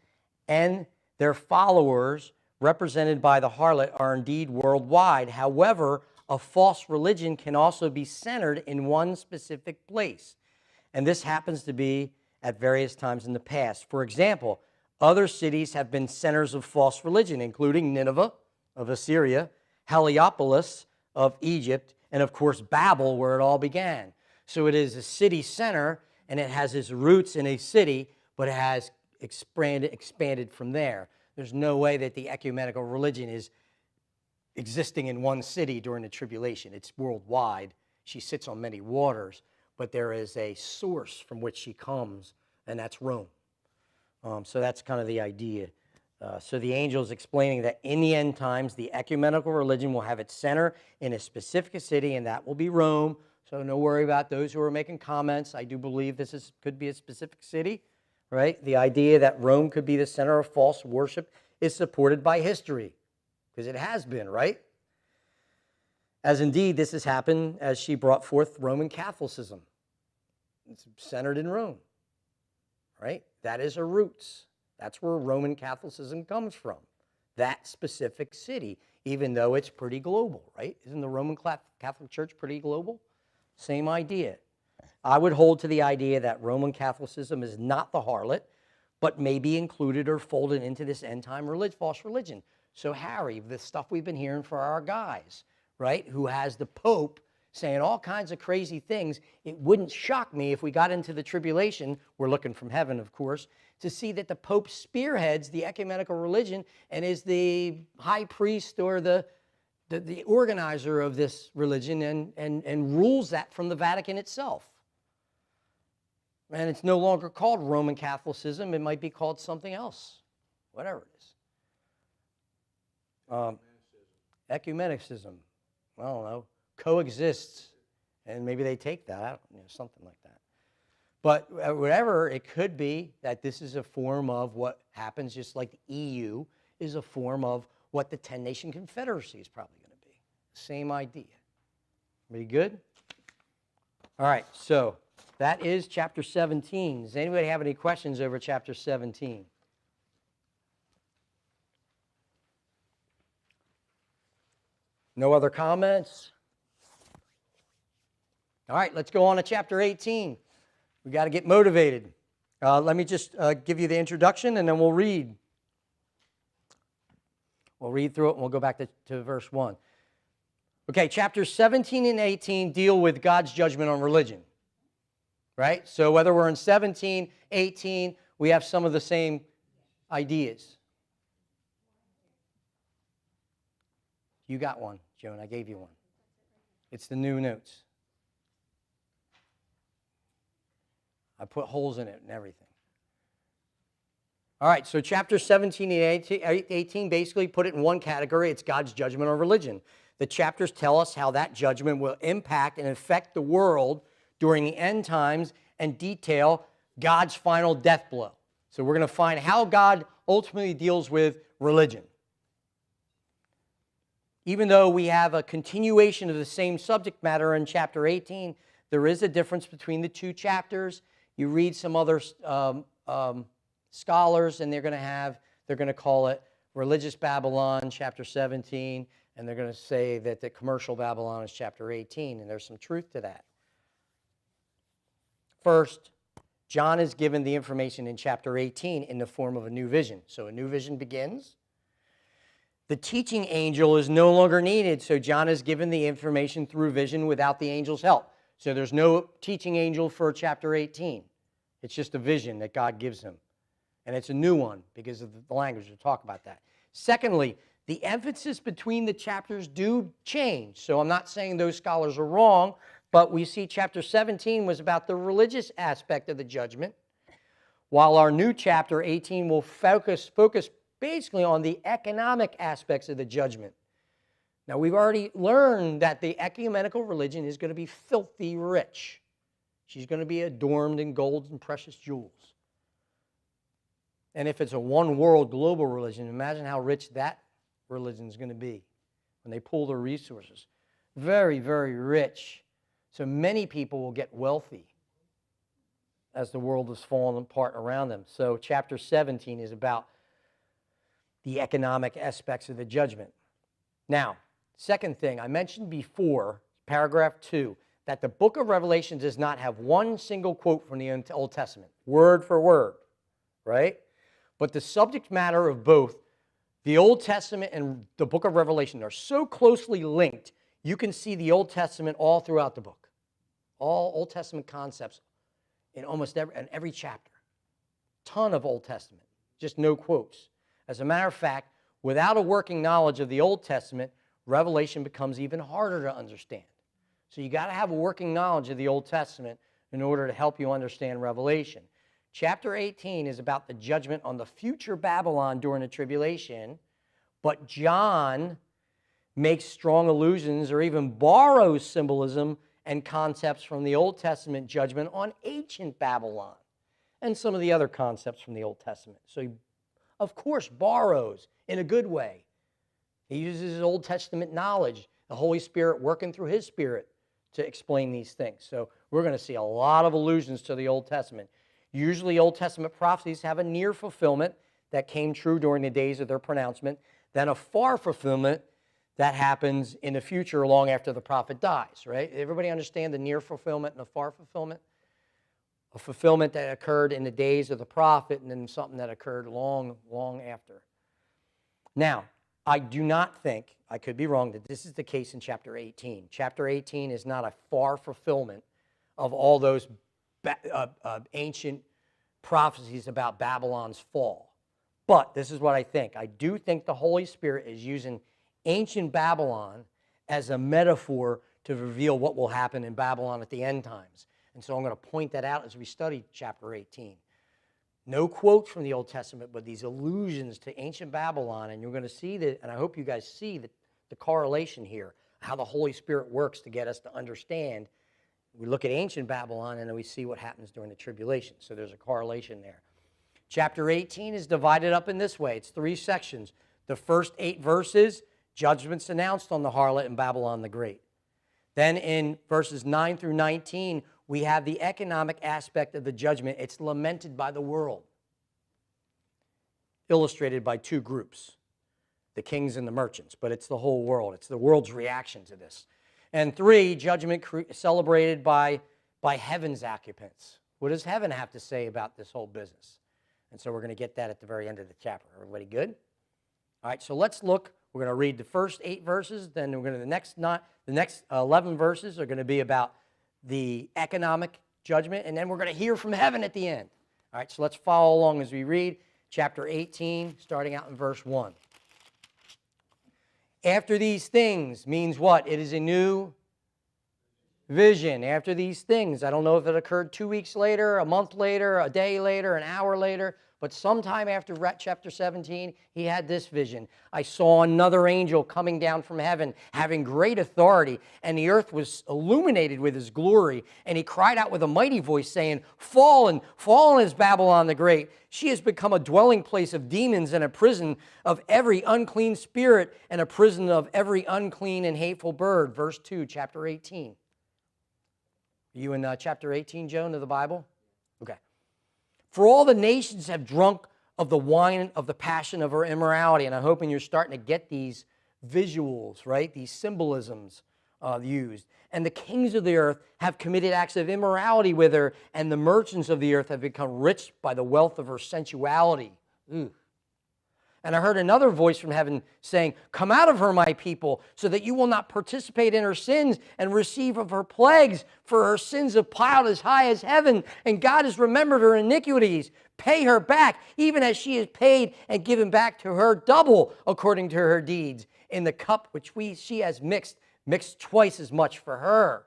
and their followers, represented by the harlot, are indeed worldwide. However, a false religion can also be centered in one specific place. And this happens to be at various times in the past. For example, other cities have been centers of false religion, including Nineveh of Assyria, Heliopolis of Egypt, and of course Babel, where it all began. So it is a city center, and it has its roots in a city, but it has expanded from there. There's no way that the ecumenical religion is existing in one city during the tribulation. It's worldwide. She sits on many waters, but there is a source from which she comes, and that's Rome. So that's kind of the idea. So the angel is explaining that in the end times, the ecumenical religion will have its center in a specific city, and that will be Rome. So no worry about those who are making comments. I do believe this could be a specific city, right? The idea that Rome could be the center of false worship is supported by history, because it has been, right? As indeed this has happened as she brought forth Roman Catholicism. It's centered in Rome, right? That is her roots. That's where Roman Catholicism comes from, that specific city, even though it's pretty global, right? Isn't the Roman Catholic Church pretty global? Same idea. I would hold to the idea that Roman Catholicism is not the harlot, but may be included or folded into this end-time false religion. So Harry, the stuff we've been hearing for our guys, right, who has the Pope saying all kinds of crazy things, it wouldn't shock me if we got into the tribulation, we're looking from heaven, of course, to see that the Pope spearheads the ecumenical religion and is the high priest or the organizer of this religion and rules that from the Vatican itself. And it's no longer called Roman Catholicism. It might be called something else, whatever it is. Ecumenicism, I don't know, coexists, and maybe they take that, something like that. But whatever, it could be that this is a form of what happens, just like the EU is a form of what the 10-nation confederacy is probably going to be. Same idea. Pretty good? All right, so that is chapter 17. Does anybody have any questions over chapter 17? No other comments? All right, let's go on to chapter 18. We got to get motivated. Let me just give you the introduction, and then we'll read. We'll read through it, and we'll go back to verse 1. Okay, chapters 17 and 18 deal with God's judgment on religion, right? So whether we're in 17, 18, we have some of the same ideas. You got one, Joan. I gave you one. It's the new notes. I put holes in it and everything. All right, so chapter 17 and 18 basically put it in one category. It's God's judgment on religion. The chapters tell us how that judgment will impact and affect the world during the end times and detail God's final death blow. So we're going to find how God ultimately deals with religion. Even though we have a continuation of the same subject matter in chapter 18, there is a difference between the two chapters. You read some other scholars, and they're going to call it religious Babylon, chapter 17, and they're going to say that the commercial Babylon is chapter 18, and there's some truth to that. First, John is given the information in chapter 18 in the form of a new vision. So a new vision begins. The teaching angel is no longer needed, so John is given the information through vision without the angel's help. So there's no teaching angel for chapter 18. It's just a vision that God gives him. And it's a new one because of the language. We'll talk about that. Secondly, the emphasis between the chapters do change. So I'm not saying those scholars are wrong, but we see chapter 17 was about the religious aspect of the judgment, while our new chapter 18 will focus basically on the economic aspects of the judgment. Now, we've already learned that the ecumenical religion is going to be filthy rich. She's going to be adorned in gold and precious jewels. And if it's a one-world global religion, imagine how rich that religion is going to be when they pool their resources. Very, very rich. So many people will get wealthy as the world is falling apart around them. So chapter 17 is about the economic aspects of the judgment. Now, second thing, I mentioned before, paragraph 2, that the book of Revelation does not have one single quote from the Old Testament, word for word, right? But the subject matter of both the Old Testament and the book of Revelation are so closely linked, you can see the Old Testament all throughout the book. All Old Testament concepts in almost every chapter. Ton of Old Testament, just no quotes. As a matter of fact, without a working knowledge of the Old Testament, Revelation becomes even harder to understand. So you got to have a working knowledge of the Old Testament in order to help you understand Revelation. Chapter 18 is about the judgment on the future Babylon during the tribulation, but John makes strong allusions or even borrows symbolism and concepts from the Old Testament judgment on ancient Babylon and some of the other concepts from the Old Testament. So he, of course, borrows in a good way. He uses his Old Testament knowledge, the Holy Spirit working through his Spirit to explain these things. So we're going to see a lot of allusions to the Old Testament. Usually Old Testament prophecies have a near fulfillment that came true during the days of their pronouncement, then a far fulfillment that happens in the future long after the prophet dies, right? Everybody understand the near fulfillment and the far fulfillment? A fulfillment that occurred in the days of the prophet and then something that occurred long, long after. Now, I do not think, I could be wrong, that this is the case in chapter 18. Chapter 18 is not a far fulfillment of all those ancient prophecies about Babylon's fall. But this is what I think. I do think the Holy Spirit is using ancient Babylon as a metaphor to reveal what will happen in Babylon at the end times. And so I'm going to point that out as we study chapter 18. No quotes from the Old Testament, but these allusions to ancient Babylon, and you're going to see that, and I hope you guys see the correlation here, how the Holy Spirit works to get us to understand. We look at ancient Babylon, and then we see what happens during the tribulation. So there's a correlation there. Chapter 18 is divided up in this way. It's 3 sections. The first 8 verses, judgments announced on the harlot in Babylon the Great. Then in verses 9 through 19, we have the economic aspect of the judgment. It's lamented by the world, illustrated by 2 groups, the kings and the merchants, but it's the whole world. It's the world's reaction to this. And 3, judgment celebrated by heaven's occupants. What does heaven have to say about this whole business? And so we're going to get that at the very end of the chapter. Everybody good? All right, so let's look. We're going to read the first 8 verses, then we're going to the next 11 verses are going to be about the economic judgment, and then we're going to hear from heaven at the end. All right, so let's follow along as we read chapter 18, starting out in verse 1. After these things means what? It is a new vision. After these things. I don't know if it occurred 2 weeks later, a month later, a day later, an hour later, but sometime after chapter 17, he had this vision. I saw another angel coming down from heaven, having great authority, and the earth was illuminated with his glory. And he cried out with a mighty voice, saying, Fallen, fallen is Babylon the Great. She has become a dwelling place of demons and a prison of every unclean spirit and a prison of every unclean and hateful bird. Verse 2, chapter 18. Are you in chapter 18, Joan, of the Bible? Okay. For all the nations have drunk of the wine of the passion of her immorality. And I'm hoping you're starting to get these visuals, right? These symbolisms used. And the kings of the earth have committed acts of immorality with her, and the merchants of the earth have become rich by the wealth of her sensuality. Ooh. And I heard another voice from heaven saying, "Come out of her, my people, so that you will not participate in her sins and receive of her plagues, for her sins have piled as high as heaven, and God has remembered her iniquities. Pay her back, even as she is paid, and given back to her double according to her deeds. In the cup which she has mixed twice as much for her,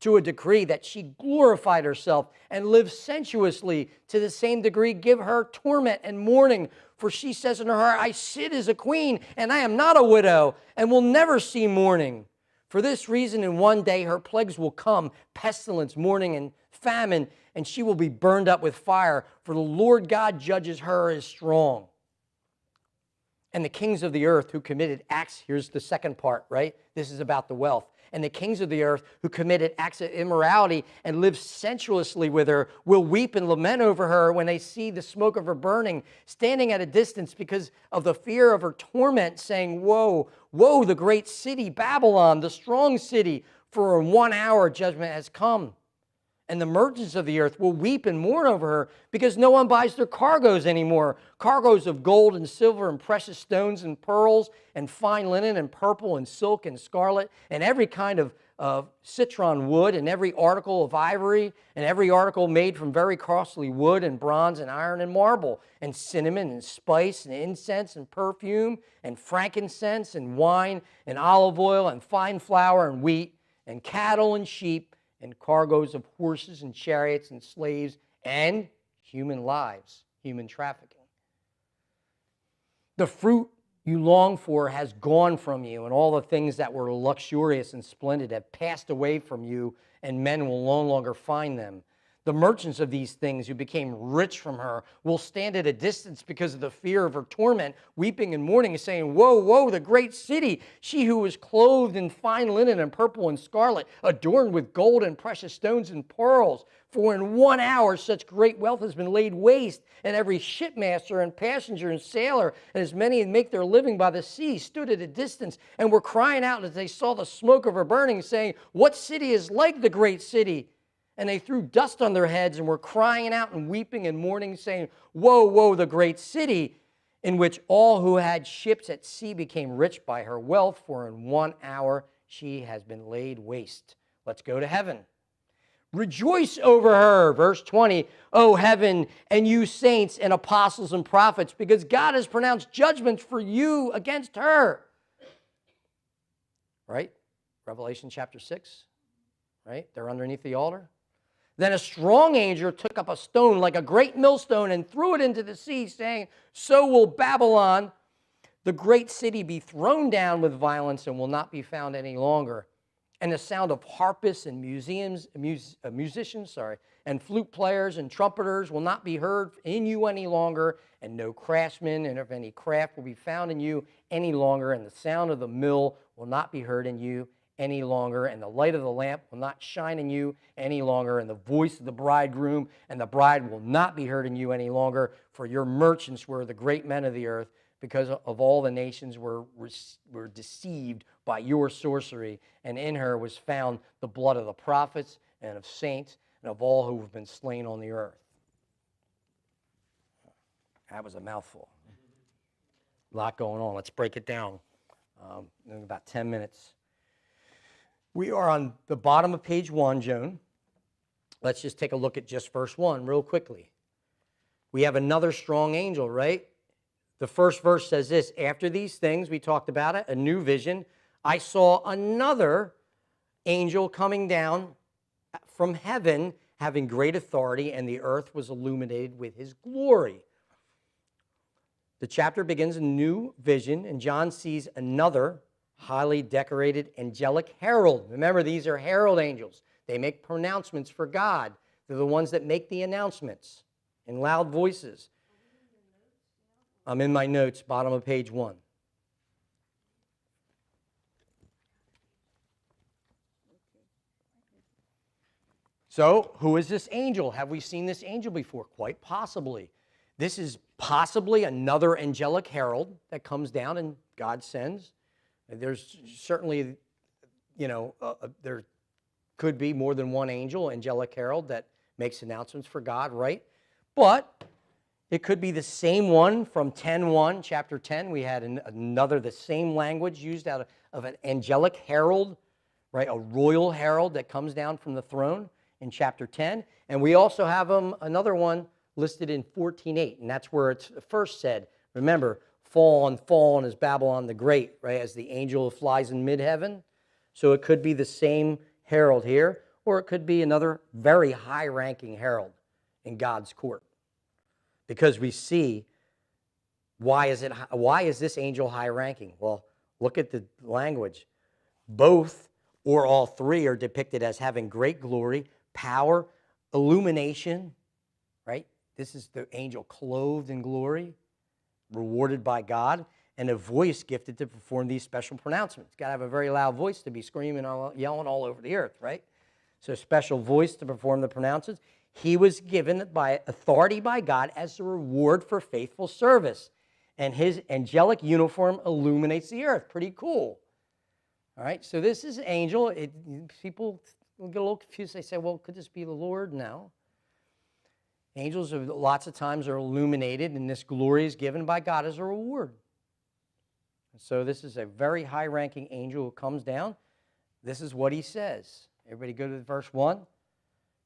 to a decree that she glorified herself and lived sensuously. To the same degree give her torment and mourning. For she says in her heart, I sit as a queen, and I am not a widow, and will never see mourning. For this reason, in one day her plagues will come, pestilence, mourning, and famine, and she will be burned up with fire. For the Lord God judges her as strong. And the kings of the earth who committed acts," here's the second part, right? This is about the wealth. "And the kings of the earth who committed acts of immorality and lived sensuously with her will weep and lament over her when they see the smoke of her burning, standing at a distance because of the fear of her torment, saying, Woe, woe, the great city, Babylon, the strong city, for in 1 hour judgment has come. And the merchants of the earth will weep and mourn over her because no one buys their cargoes anymore. Cargoes of gold and silver and precious stones and pearls and fine linen and purple and silk and scarlet and every kind of citron wood and every article of ivory and every article made from very costly wood and bronze and iron and marble and cinnamon and spice and incense and perfume and frankincense and wine and olive oil and fine flour and wheat and cattle and sheep and cargoes of horses and chariots and slaves and human lives," human trafficking. "The fruit you long for has gone from you, and all the things that were luxurious and splendid have passed away from you, and men will no longer find them. The merchants of these things who became rich from her will stand at a distance because of the fear of her torment, weeping and mourning and saying, Woe, woe, the great city, she who was clothed in fine linen and purple and scarlet, adorned with gold and precious stones and pearls. For in 1 hour such great wealth has been laid waste, and every shipmaster and passenger and sailor, and as many as make their living by the sea, stood at a distance and were crying out as they saw the smoke of her burning, saying, What city is like the great city? And they threw dust on their heads and were crying out and weeping and mourning, saying, Woe, woe, the great city, in which all who had ships at sea became rich by her wealth, for in 1 hour she has been laid waste." Let's go to heaven. "Rejoice over her," verse 20, "O heaven, and you saints and apostles and prophets, because God has pronounced judgments for you against her." Right? Revelation chapter 6. Right? They're underneath the altar. "Then a strong angel took up a stone like a great millstone and threw it into the sea, saying, So will Babylon, the great city, be thrown down with violence and will not be found any longer. And the sound of harpists and musicians, and flute players and trumpeters will not be heard in you any longer, and no craftsman and of any craft will be found in you any longer, and the sound of the mill will not be heard in you any longer, and the light of the lamp will not shine in you any longer, and the voice of the bridegroom and the bride will not be heard in you any longer, for your merchants were the great men of the earth, because of all the nations were deceived by your sorcery, and in her was found the blood of the prophets and of saints and of all who have been slain on the earth." That was a mouthful. A lot going on. Let's break it down in about 10 minutes. We are on the bottom of page 1, Joan. Let's just take a look at just verse 1 real quickly. We have another strong angel, right? The first verse says this, "After these things," we talked about it, a new vision, "I saw another angel coming down from heaven, having great authority, and the earth was illuminated with his glory." The chapter begins a new vision, and John sees another highly decorated angelic herald. Remember, these are herald angels. They make pronouncements for God. They're the ones that make the announcements in loud voices. I'm in my notes, bottom of page 1. So, who is this angel? Have we seen this angel before? Quite possibly. This is possibly another angelic herald that comes down and God sends. There's certainly, there could be more than one angel, angelic herald, that makes announcements for God, right? But It could be the same one from 10:1, chapter 10. We had another, the same language used out of an angelic herald, right? A royal herald that comes down from the throne in chapter 10. And we also have another one listed in 14:8, and that's where it's first said. Remember, fallen, fallen is Babylon the Great, right? As the angel flies in mid-heaven. So it could be the same herald here, or it could be another very high-ranking herald in God's court. Because we see, why is this angel high-ranking? Well, look at the language. Both or all three are depicted as having great glory, power, illumination, right? This is the angel clothed in glory, rewarded by God, and a voice gifted to perform these special pronouncements. Got to have a very loud voice to be screaming, yelling all over the earth, right? So special voice to perform the pronouncements. He was given by authority by God as a reward for faithful service. And his angelic uniform illuminates the earth. Pretty cool. All right, so this is angel. People will get a little confused. They say, well, could this be the Lord? No. Angels lots of times are illuminated, and this glory is given by God as a reward. So this is a very high-ranking angel who comes down. This is what he says. Everybody go to verse 1.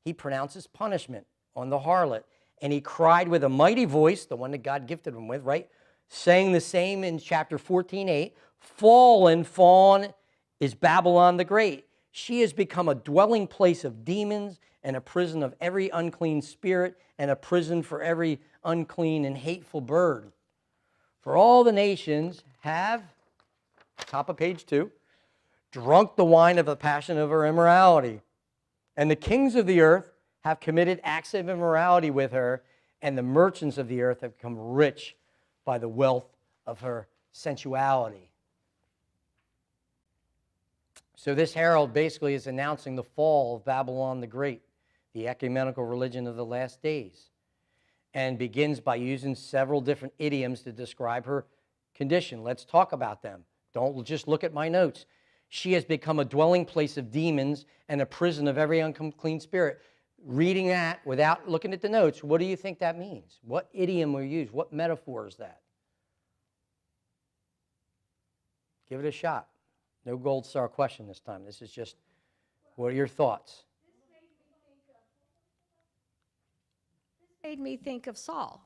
He pronounces punishment on the harlot. And he cried with a mighty voice, the one that God gifted him with, right? Saying the same in chapter 14:8. Fallen, fallen is Babylon the Great. She has become a dwelling place of demons and a prison of every unclean spirit and a prison for every unclean and hateful bird. For all the nations have, top of page 2, drunk the wine of the passion of her immorality. And the kings of the earth have committed acts of immorality with her, and the merchants of the earth have become rich by the wealth of her sensuality. So this herald basically is announcing the fall of Babylon the Great, the ecumenical religion of the last days, and begins by using several different idioms to describe her condition. Let's talk about them. Don't just look at my notes. She has become a dwelling place of demons and a prison of every unclean spirit. Reading that without looking at the notes, what do you think that means? What idiom we use? What metaphor is that? Give it a shot. No gold star question this time. This is just, what are your thoughts? This made me think of Saul,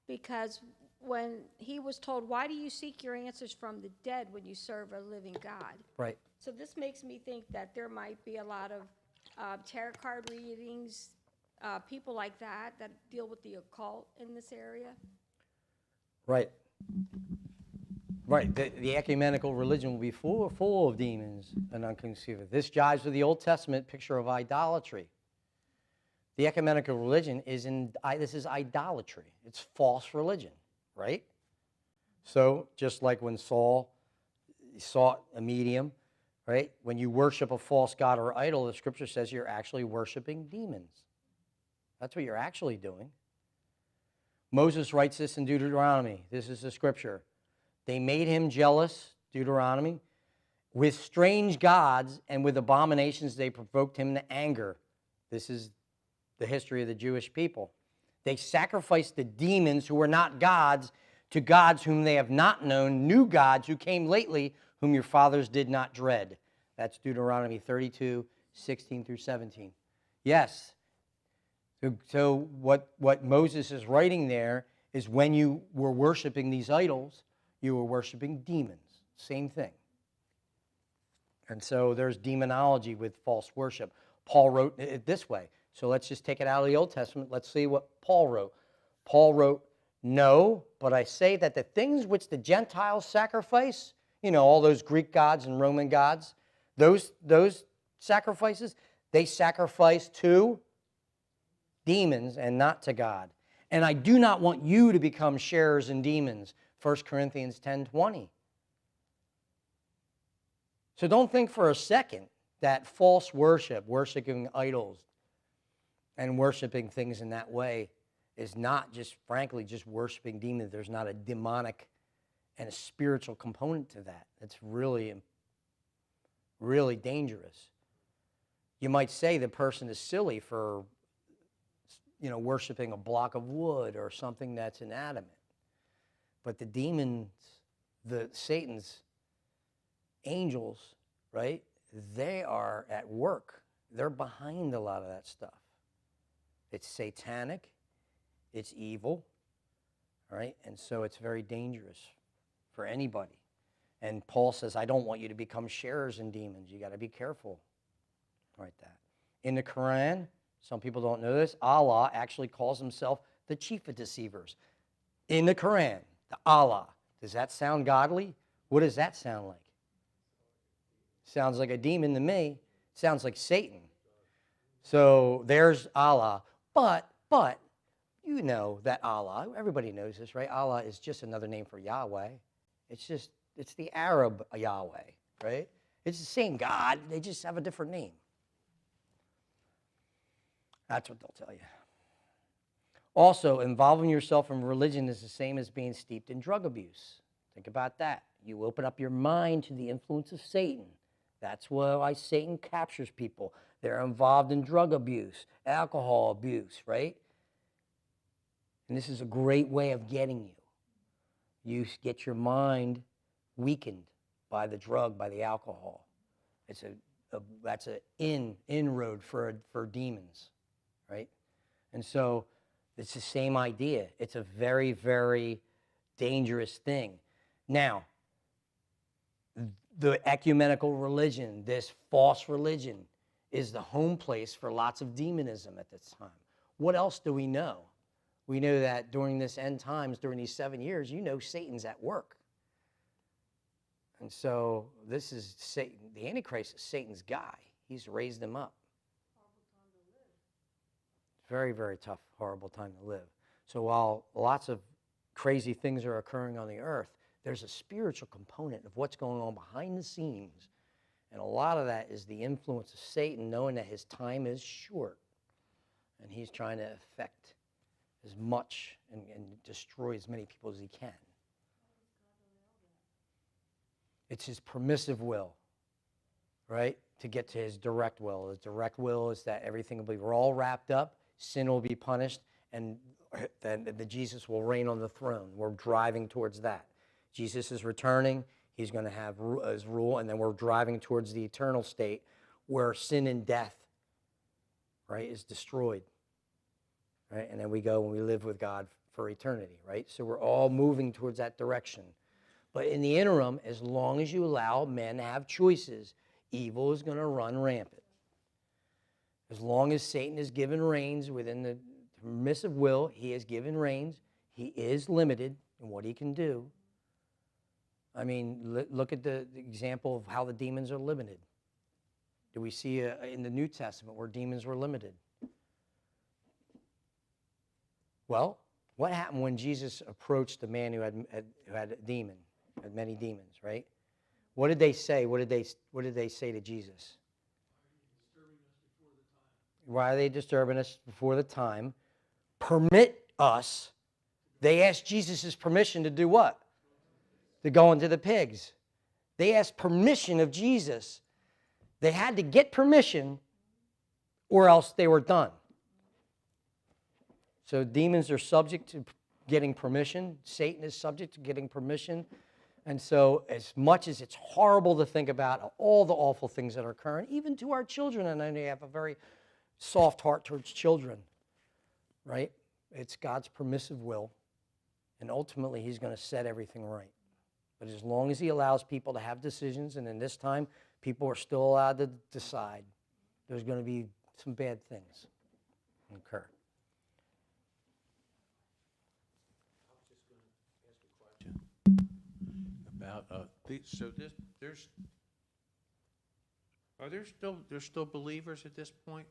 because when he was told, why do you seek your answers from the dead when you serve a living God? Right. So this makes me think that there might be a lot of tarot card readings, people like that deal with the occult in this area. Right. Right. The ecumenical religion will be full of demons and unclean spirits. This jives with the Old Testament picture of idolatry. The ecumenical religion this is idolatry. It's false religion, right? So just like when Saul sought a medium, right? When you worship a false god or idol, the scripture says you're actually worshiping demons. That's what you're actually doing. Moses writes this in Deuteronomy. This is the scripture. They made him jealous, Deuteronomy, with strange gods, and with abominations they provoked him to anger. This is the history of the Jewish people. They sacrificed the demons who were not gods to gods whom they have not known, new gods who came lately, whom your fathers did not dread. That's Deuteronomy 32, 16 through 17. Yes. So what Moses is writing there is when you were worshiping these idols, you were worshiping demons. Same thing. And so there's demonology with false worship. Paul wrote it this way. So let's just take it out of the Old Testament. Let's see what Paul wrote. Paul wrote, "No, but I say that the things which the Gentiles sacrifice," all those Greek gods and Roman gods, those sacrifices, they sacrifice to demons and not to God. And I do not want you to become sharers in demons. 1 Corinthians 10:20. So don't think for a second that false worship, worshiping idols and worshiping things in that way, is not just, frankly, just worshiping demons. There's not a demonic and a spiritual component to that. It's really, really dangerous. You might say the person is silly for worshiping a block of wood or something that's inanimate. But the demons, Satan's angels, right? They are at work. They're behind a lot of that stuff. It's satanic. It's evil. Right? And so it's very dangerous for anybody. And Paul says, I don't want you to become sharers in demons. You got to be careful. Right, that. In the Quran, some people don't know this, Allah actually calls himself the chief of deceivers. In the Quran, the Allah. Does that sound godly? What does that sound like? Sounds like a demon to me. Sounds like Satan. So there's Allah. But, you know that Allah, everybody knows this, right? Allah is just another name for Yahweh. It's the Arab Yahweh, right? It's the same God. They just have a different name. That's what they'll tell you. Also, involving yourself in religion is the same as being steeped in drug abuse. Think about that. You open up your mind to the influence of Satan. That's why Satan captures people. They're involved in drug abuse, alcohol abuse, right? And this is a great way of getting you. You get your mind weakened by the drug, by the alcohol. That's an inroad for demons, right? And so it's the same idea. It's a very, very dangerous thing. Now, the ecumenical religion, this false religion, is the home place for lots of demonism at this time. What else do we know? We know that during this end times, during these 7 years, Satan's at work. And so this is Satan. The Antichrist is Satan's guy. He's raised him up. Very, very tough, horrible time to live. So while lots of crazy things are occurring on the earth, there's a spiritual component of what's going on behind the scenes. And a lot of that is the influence of Satan, knowing that his time is short. And he's trying to affect as much and destroy as many people as he can. It's his permissive will, right, to get to his direct will. His direct will is that everything will be all wrapped up, sin will be punished, and then Jesus will reign on the throne. We're driving towards that. Jesus is returning. He's going to have his rule, and then we're driving towards the eternal state where sin and death, right, is destroyed. Right? And then we go and we live with God for eternity, right? So we're all moving towards that direction. But in the interim, as long as you allow men to have choices, evil is going to run rampant. As long as Satan is given reins within the permissive will, he is given reins. He is limited in what he can do. I mean, look at the example of how the demons are limited. Do we see in the New Testament where demons were limited? Well, what happened when Jesus approached the man who had a demon, had many demons, right? What did they say? What did they say to Jesus? Why are they disturbing us before the time? Permit us. They asked Jesus' permission to do what? To go into the pigs. They asked permission of Jesus. They had to get permission or else they were done. So demons are subject to getting permission. Satan is subject to getting permission. And so as much as it's horrible to think about all the awful things that are occurring, even to our children, and I know you have a very soft heart towards children, right? It's God's permissive will. And ultimately, he's going to set everything right. But as long as he allows people to have decisions, and in this time, people are still allowed to decide, there's going to be some bad things occur. About there's still believers at this point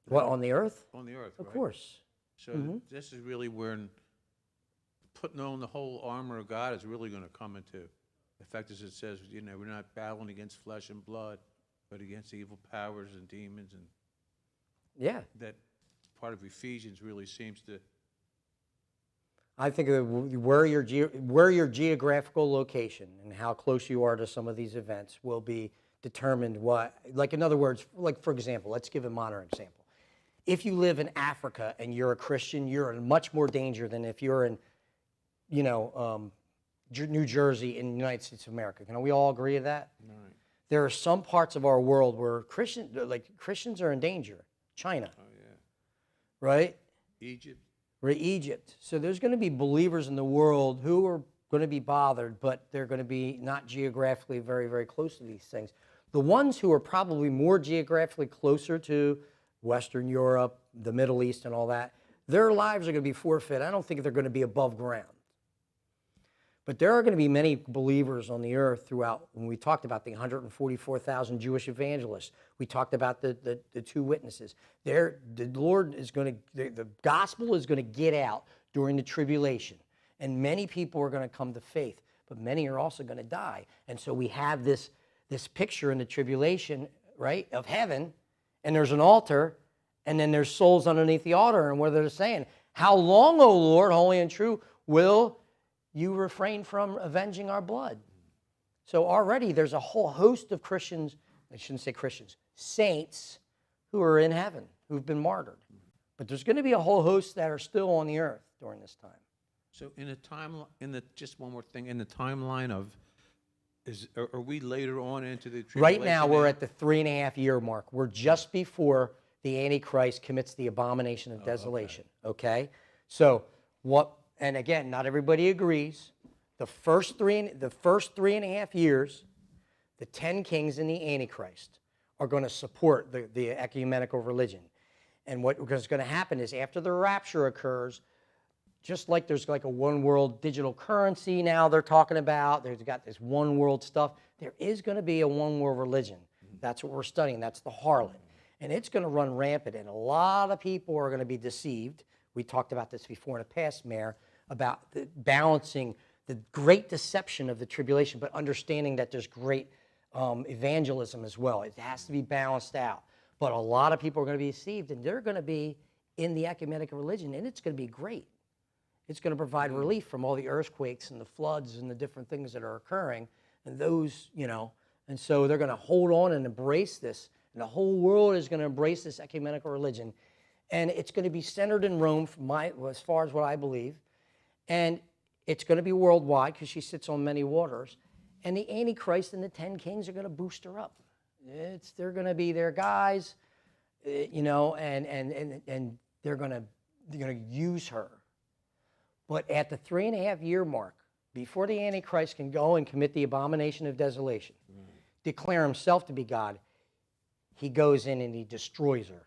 What, on the earth? on the earth, Of right? course. So this is really when putting on the whole armor of God is really going to come into effect, as it says, we're not battling against flesh and blood, but against evil powers and demons, and Yeah. that part of Ephesians really seems to. I think of where your geographical location and how close you are to some of these events will be determined what, like in other words, like for example, let's give a modern example. if you live in Africa and you're a Christian, you're in much more danger than if you're in, you know, New Jersey in the United States of America. Can we all agree to that? Right. There are some parts of our world where Christians are in danger. China, Oh, yeah. right? Egypt. Right, Egypt. So there's going to be believers in the world who are going to be bothered, but they're going to be not geographically very, very close to these things. The ones who are probably more geographically closer to Western Europe, the Middle East, and all that, their lives are going to be forfeit. I don't think they're going to be above ground. But there are going to be many believers on the earth throughout. When we talked about the 144,000 Jewish evangelists, we talked about the two witnesses. The Lord is going to, the gospel is going to get out during the tribulation. And many people are going to come to faith, but many are also going to die. And so we have this picture in the tribulation, right, of heaven, and there's an altar, and then there's souls underneath the altar, and what they're saying, how long, O Lord, holy and true, will you refrain from avenging our blood? So already there's a whole host of Christians, I shouldn't say Christians, saints who are in heaven, who've been martyred. But there's going to be a whole host that are still on the earth during this time. So in a time, just one more thing, in the timeline of, are we later on into the tribulation? Right now we're at the 3.5 year mark. We're just before the Antichrist commits the abomination of desolation, okay? So what, and again, not everybody agrees. The first 3.5 years, the 10 kings and the Antichrist are going to support the ecumenical religion. And what's going to happen is after the rapture occurs, just like there's like a one world digital currency now they're talking about, they've got this one world stuff, there is going to be a one world religion. That's what we're studying. That's the harlot. And it's going to run rampant, and a lot of people are going to be deceived. We talked about this before in the past, Mayor, about balancing the great deception of the tribulation, but understanding that there's great evangelism as well. It has to be balanced out. But a lot of people are going to be deceived, and they're going to be in the ecumenical religion, and it's going to be great. It's going to provide relief from all the earthquakes and the floods and the different things that are occurring, and those, you know, and so they're going to hold on and embrace this, and the whole world is going to embrace this ecumenical religion, and it's going to be centered in Rome, as far as what I believe, and it's going to be worldwide because she sits on many waters, and the Antichrist and the 10 kings are going to boost her up. They're going to be their guys, you know, and they're going to use her. But at the 3.5 year mark, before the Antichrist can go and commit the abomination of desolation, declare himself to be God, he goes in and he destroys her,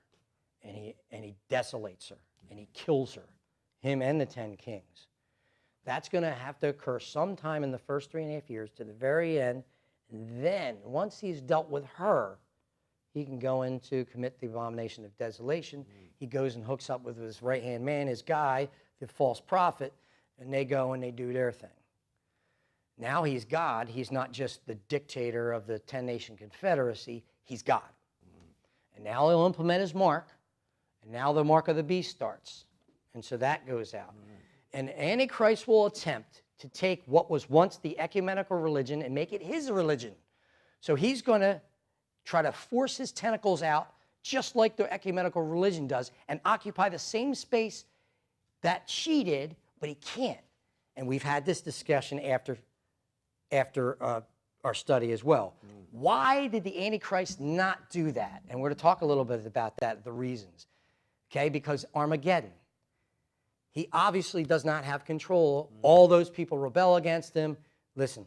and he desolates her, and he kills her, him and the 10 kings. That's going to have to occur sometime in the first 3.5 years to the very end. And then, once he's dealt with her, he can go in to commit the abomination of desolation. He goes and hooks up with his right-hand man, his guy, the false prophet, and they go and they do their thing. Now he's God. He's not just the dictator of the 10-nation confederacy. He's God. And now he'll implement his mark, and now the mark of the beast starts. And so that goes out. And Antichrist will attempt to take what was once the ecumenical religion and make it his religion. So he's going to try to force his tentacles out just like the ecumenical religion does and occupy the same space that she did, but he can't. And we've had this discussion after our study as well. Why did the Antichrist not do that? And we're going to talk a little bit about that, the reasons. Okay, because Armageddon. He obviously does not have control. All those people rebel against him. Listen,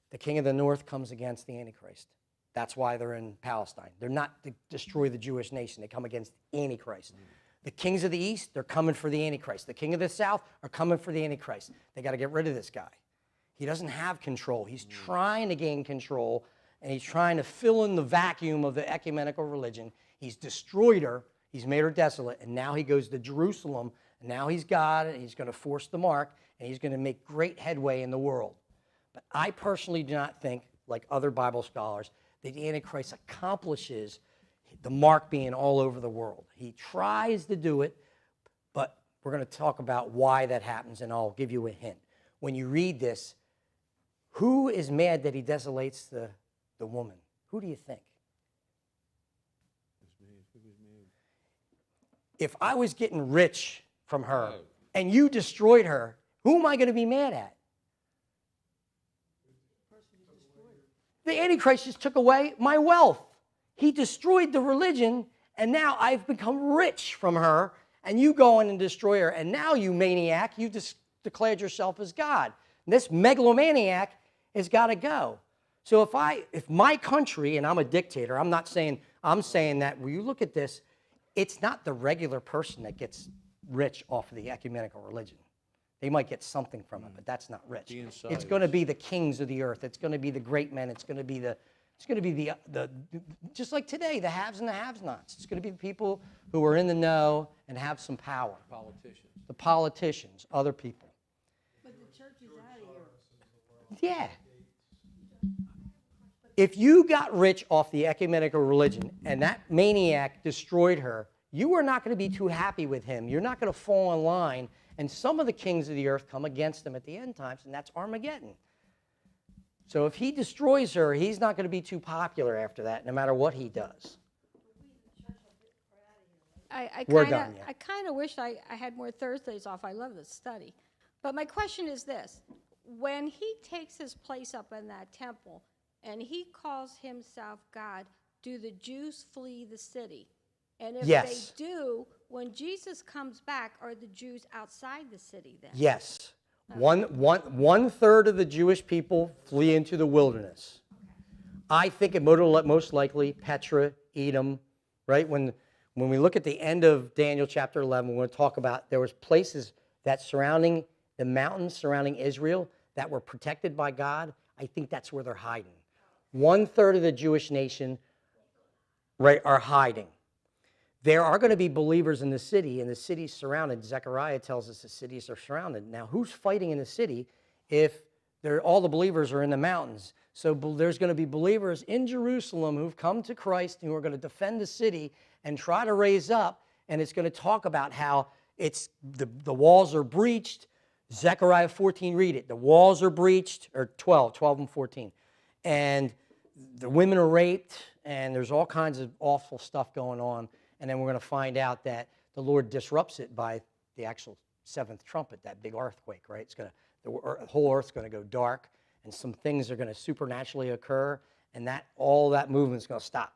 the king of the north comes against the Antichrist. That's why they're in Palestine. They're not to destroy the Jewish nation. They come against the Antichrist. The kings of the east, they're coming for the Antichrist. The king of the south are coming for the Antichrist. They got to get rid of this guy. He doesn't have control. He's trying to gain control, and he's trying to fill in the vacuum of the ecumenical religion. He's destroyed her. He's made her desolate, and now he goes to Jerusalem, and now he's God, and he's going to force the mark, and he's going to make great headway in the world. But I personally do not think, like other Bible scholars, that the Antichrist accomplishes the mark being all over the world. He tries to do it, but we're going to talk about why that happens, and I'll give you a hint. When you read this, who is mad that he desolates the woman? Who do you think? if I was getting rich from her and you destroyed her, who am I going to be mad at? The Antichrist just took away my wealth. He destroyed the religion, and now I've become rich from her, and you go in and destroy her. And now, you maniac, you just declared yourself as God. And this megalomaniac has got to go. So if my country, and I'm a dictator, I'm saying that when you look at this, it's not the regular person that gets rich off of the ecumenical religion. They might get something from it, but that's not rich. It's going to be the kings of the earth. It's going to be the great men. It's going to be the just like today, the haves and the have-nots. It's going to be the people who are in the know and have some power. Politicians. The politicians, other people. But the church is out of here. Yeah. If you got rich off the ecumenical religion and that maniac destroyed her, you are not going to be too happy with him. You're not going to fall in line. And some of the kings of the earth come against him at the end times, and that's Armageddon. So if he destroys her, he's not going to be too popular after that, no matter what he does. We're done, yeah. I kind of wish I had more Thursdays off. I love this study. But my question is this. When he takes his place up in that temple and he calls himself God, do the Jews flee the city? And if Yes. they do, when Jesus comes back, are the Jews outside the city then? Yes. One third of the Jewish people flee into the wilderness. I think it most likely Petra, Edom, right? When we look at the end of Daniel chapter 11, we're going to talk about there was places that surrounding the mountains surrounding Israel that were protected by God. I think that's where they're hiding. 1/3 of the Jewish nation, right, are hiding. There are going to be believers in the city, and the city's surrounded. Zechariah tells us the cities are surrounded. Now, who's fighting in the city if all the believers are in the mountains? So there's going to be believers in Jerusalem who've come to Christ and who are going to defend the city and try to raise up, and it's going to talk about how it's the walls are breached. Zechariah 14, read it. The walls are breached, or 12 and 14. And the women are raped, and there's all kinds of awful stuff going on. And then we're going to find out that the Lord disrupts it by the actual seventh trumpet, that big earthquake, right? The whole earth's going to go dark, and some things are going to supernaturally occur, and all that movement's going to stop.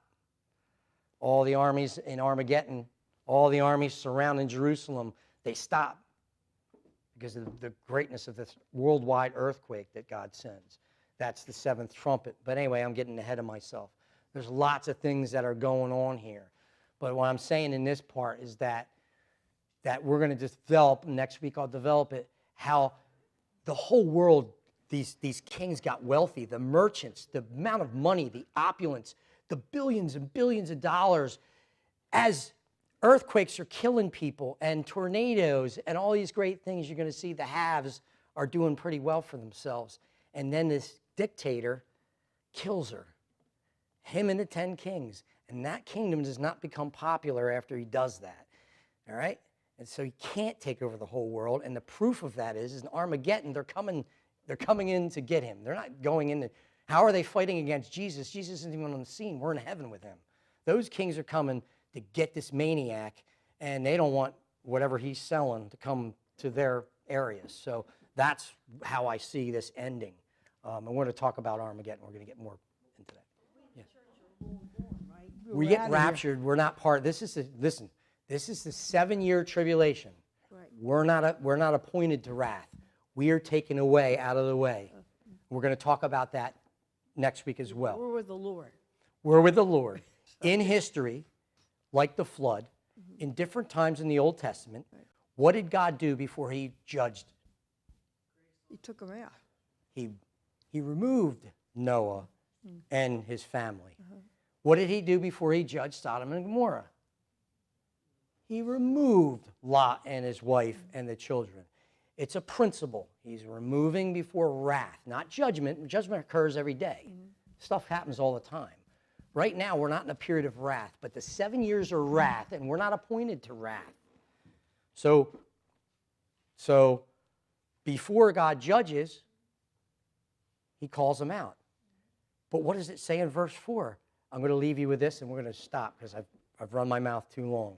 All the armies in Armageddon, all the armies surrounding Jerusalem, they stop because of the greatness of this worldwide earthquake that God sends. That's the seventh trumpet. But anyway, I'm getting ahead of myself. There's lots of things that are going on here. But what I'm saying in this part is that we're going to develop, next week I'll develop it, how the whole world, these kings got wealthy, the merchants, the amount of money, the opulence, the billions and billions of dollars, as earthquakes are killing people and tornadoes and all these great things, you're going to see the haves are doing pretty well for themselves. And then this dictator kills her, him and the 10 kings. And that kingdom does not become popular after he does that, all right? And so he can't take over the whole world. And the proof of that is in Armageddon, they're coming in to get him. They're not going in. How are they fighting against Jesus? Jesus isn't even on the scene. We're in heaven with him. Those kings are coming to get this maniac, and they don't want whatever he's selling to come to their areas. So that's how I see this ending. And we're going to talk about Armageddon. We're going to get more into that. We get raptured. We're not part. This is the 7-year tribulation. Right. We're not appointed to wrath. We are taken away out of the way. We're going to talk about that next week as well. We're with the Lord. We're with the Lord. In history, like the flood, in different times in the Old Testament, what did God do before he judged? He took them out. He removed Noah and his family. What did he do before he judged Sodom and Gomorrah? He removed Lot and his wife and the children. It's a principle. He's removing before wrath, not judgment. Judgment occurs every day. Stuff happens all the time. Right now, we're not in a period of wrath, but the 7 years are wrath, and we're not appointed to wrath. So before God judges, he calls them out. But what does it say in verse 4? I'm going to leave you with this, and we're going to stop because I've run my mouth too long.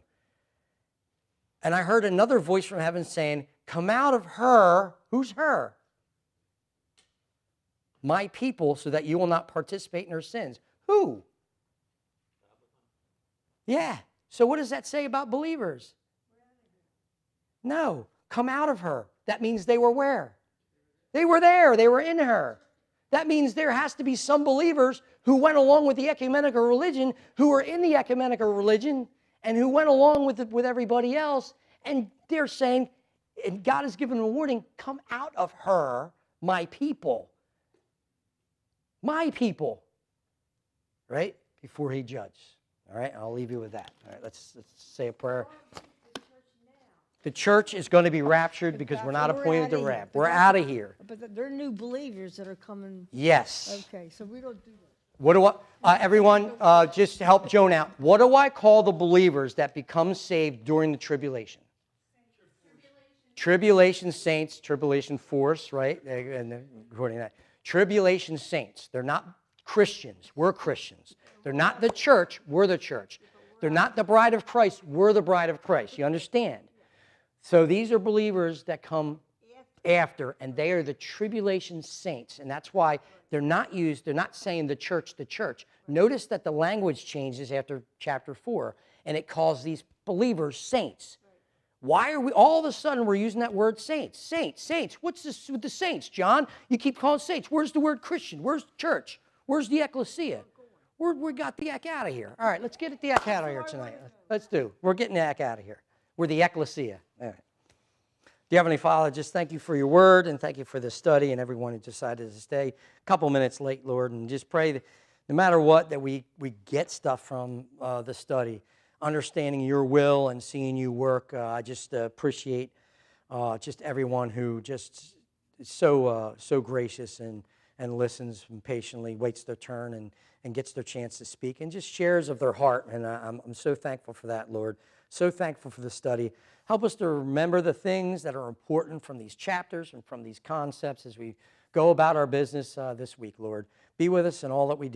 And I heard another voice from heaven saying, come out of her. Who's her? My people, so that you will not participate in her sins. Who? Yeah. So what does that say about believers? No. Come out of her. That means they were where? They were there. They were in her. That means there has to be some believers who went along with the ecumenical religion, who were in the ecumenical religion, and who went along with everybody else. And they're saying, and God has given a warning, come out of her, my people. My people. Right? Before he judges. All right? I'll leave you with that. All right, let's say a prayer. The church is going to be raptured because we're not appointed to rap. We're out of here. But they're new believers that are coming. Yes. Okay, so we don't do that. What do I, everyone, just help Joan out. What do I call the believers that become saved during the tribulation? Tribulation saints, tribulation force, right? And according to that. Tribulation saints. They're not Christians. We're Christians. They're not the church. We're the church. They're not the bride of Christ. We're the bride of Christ. You understand? So these are believers that come after, and they are the tribulation saints. And that's why they're not saying the church. Notice that the language changes after chapter 4, and it calls these believers saints. Why are we, all of a sudden, we're using that word saints? Saints. What's this with the saints, John? You keep calling saints. Where's the word Christian? Where's the church? Where's the ecclesia? We got the heck out of here. All right, let's get the heck out of here tonight. Let's do. We're getting the heck out of here. We're the ecclesia. All right. Dear Heavenly Father, just thank you for your word, and thank you for this study and everyone who decided to stay a couple minutes late, Lord, and just pray that no matter what, that we get stuff from the study, understanding your will and seeing you work. I just appreciate just everyone who just is so gracious and listens patiently, waits their turn, and gets their chance to speak, and just shares of their heart. And I'm so thankful for that, Lord. So thankful for the study. Help us to remember the things that are important from these chapters and from these concepts as we go about our business this week, Lord. Be with us in all that we do.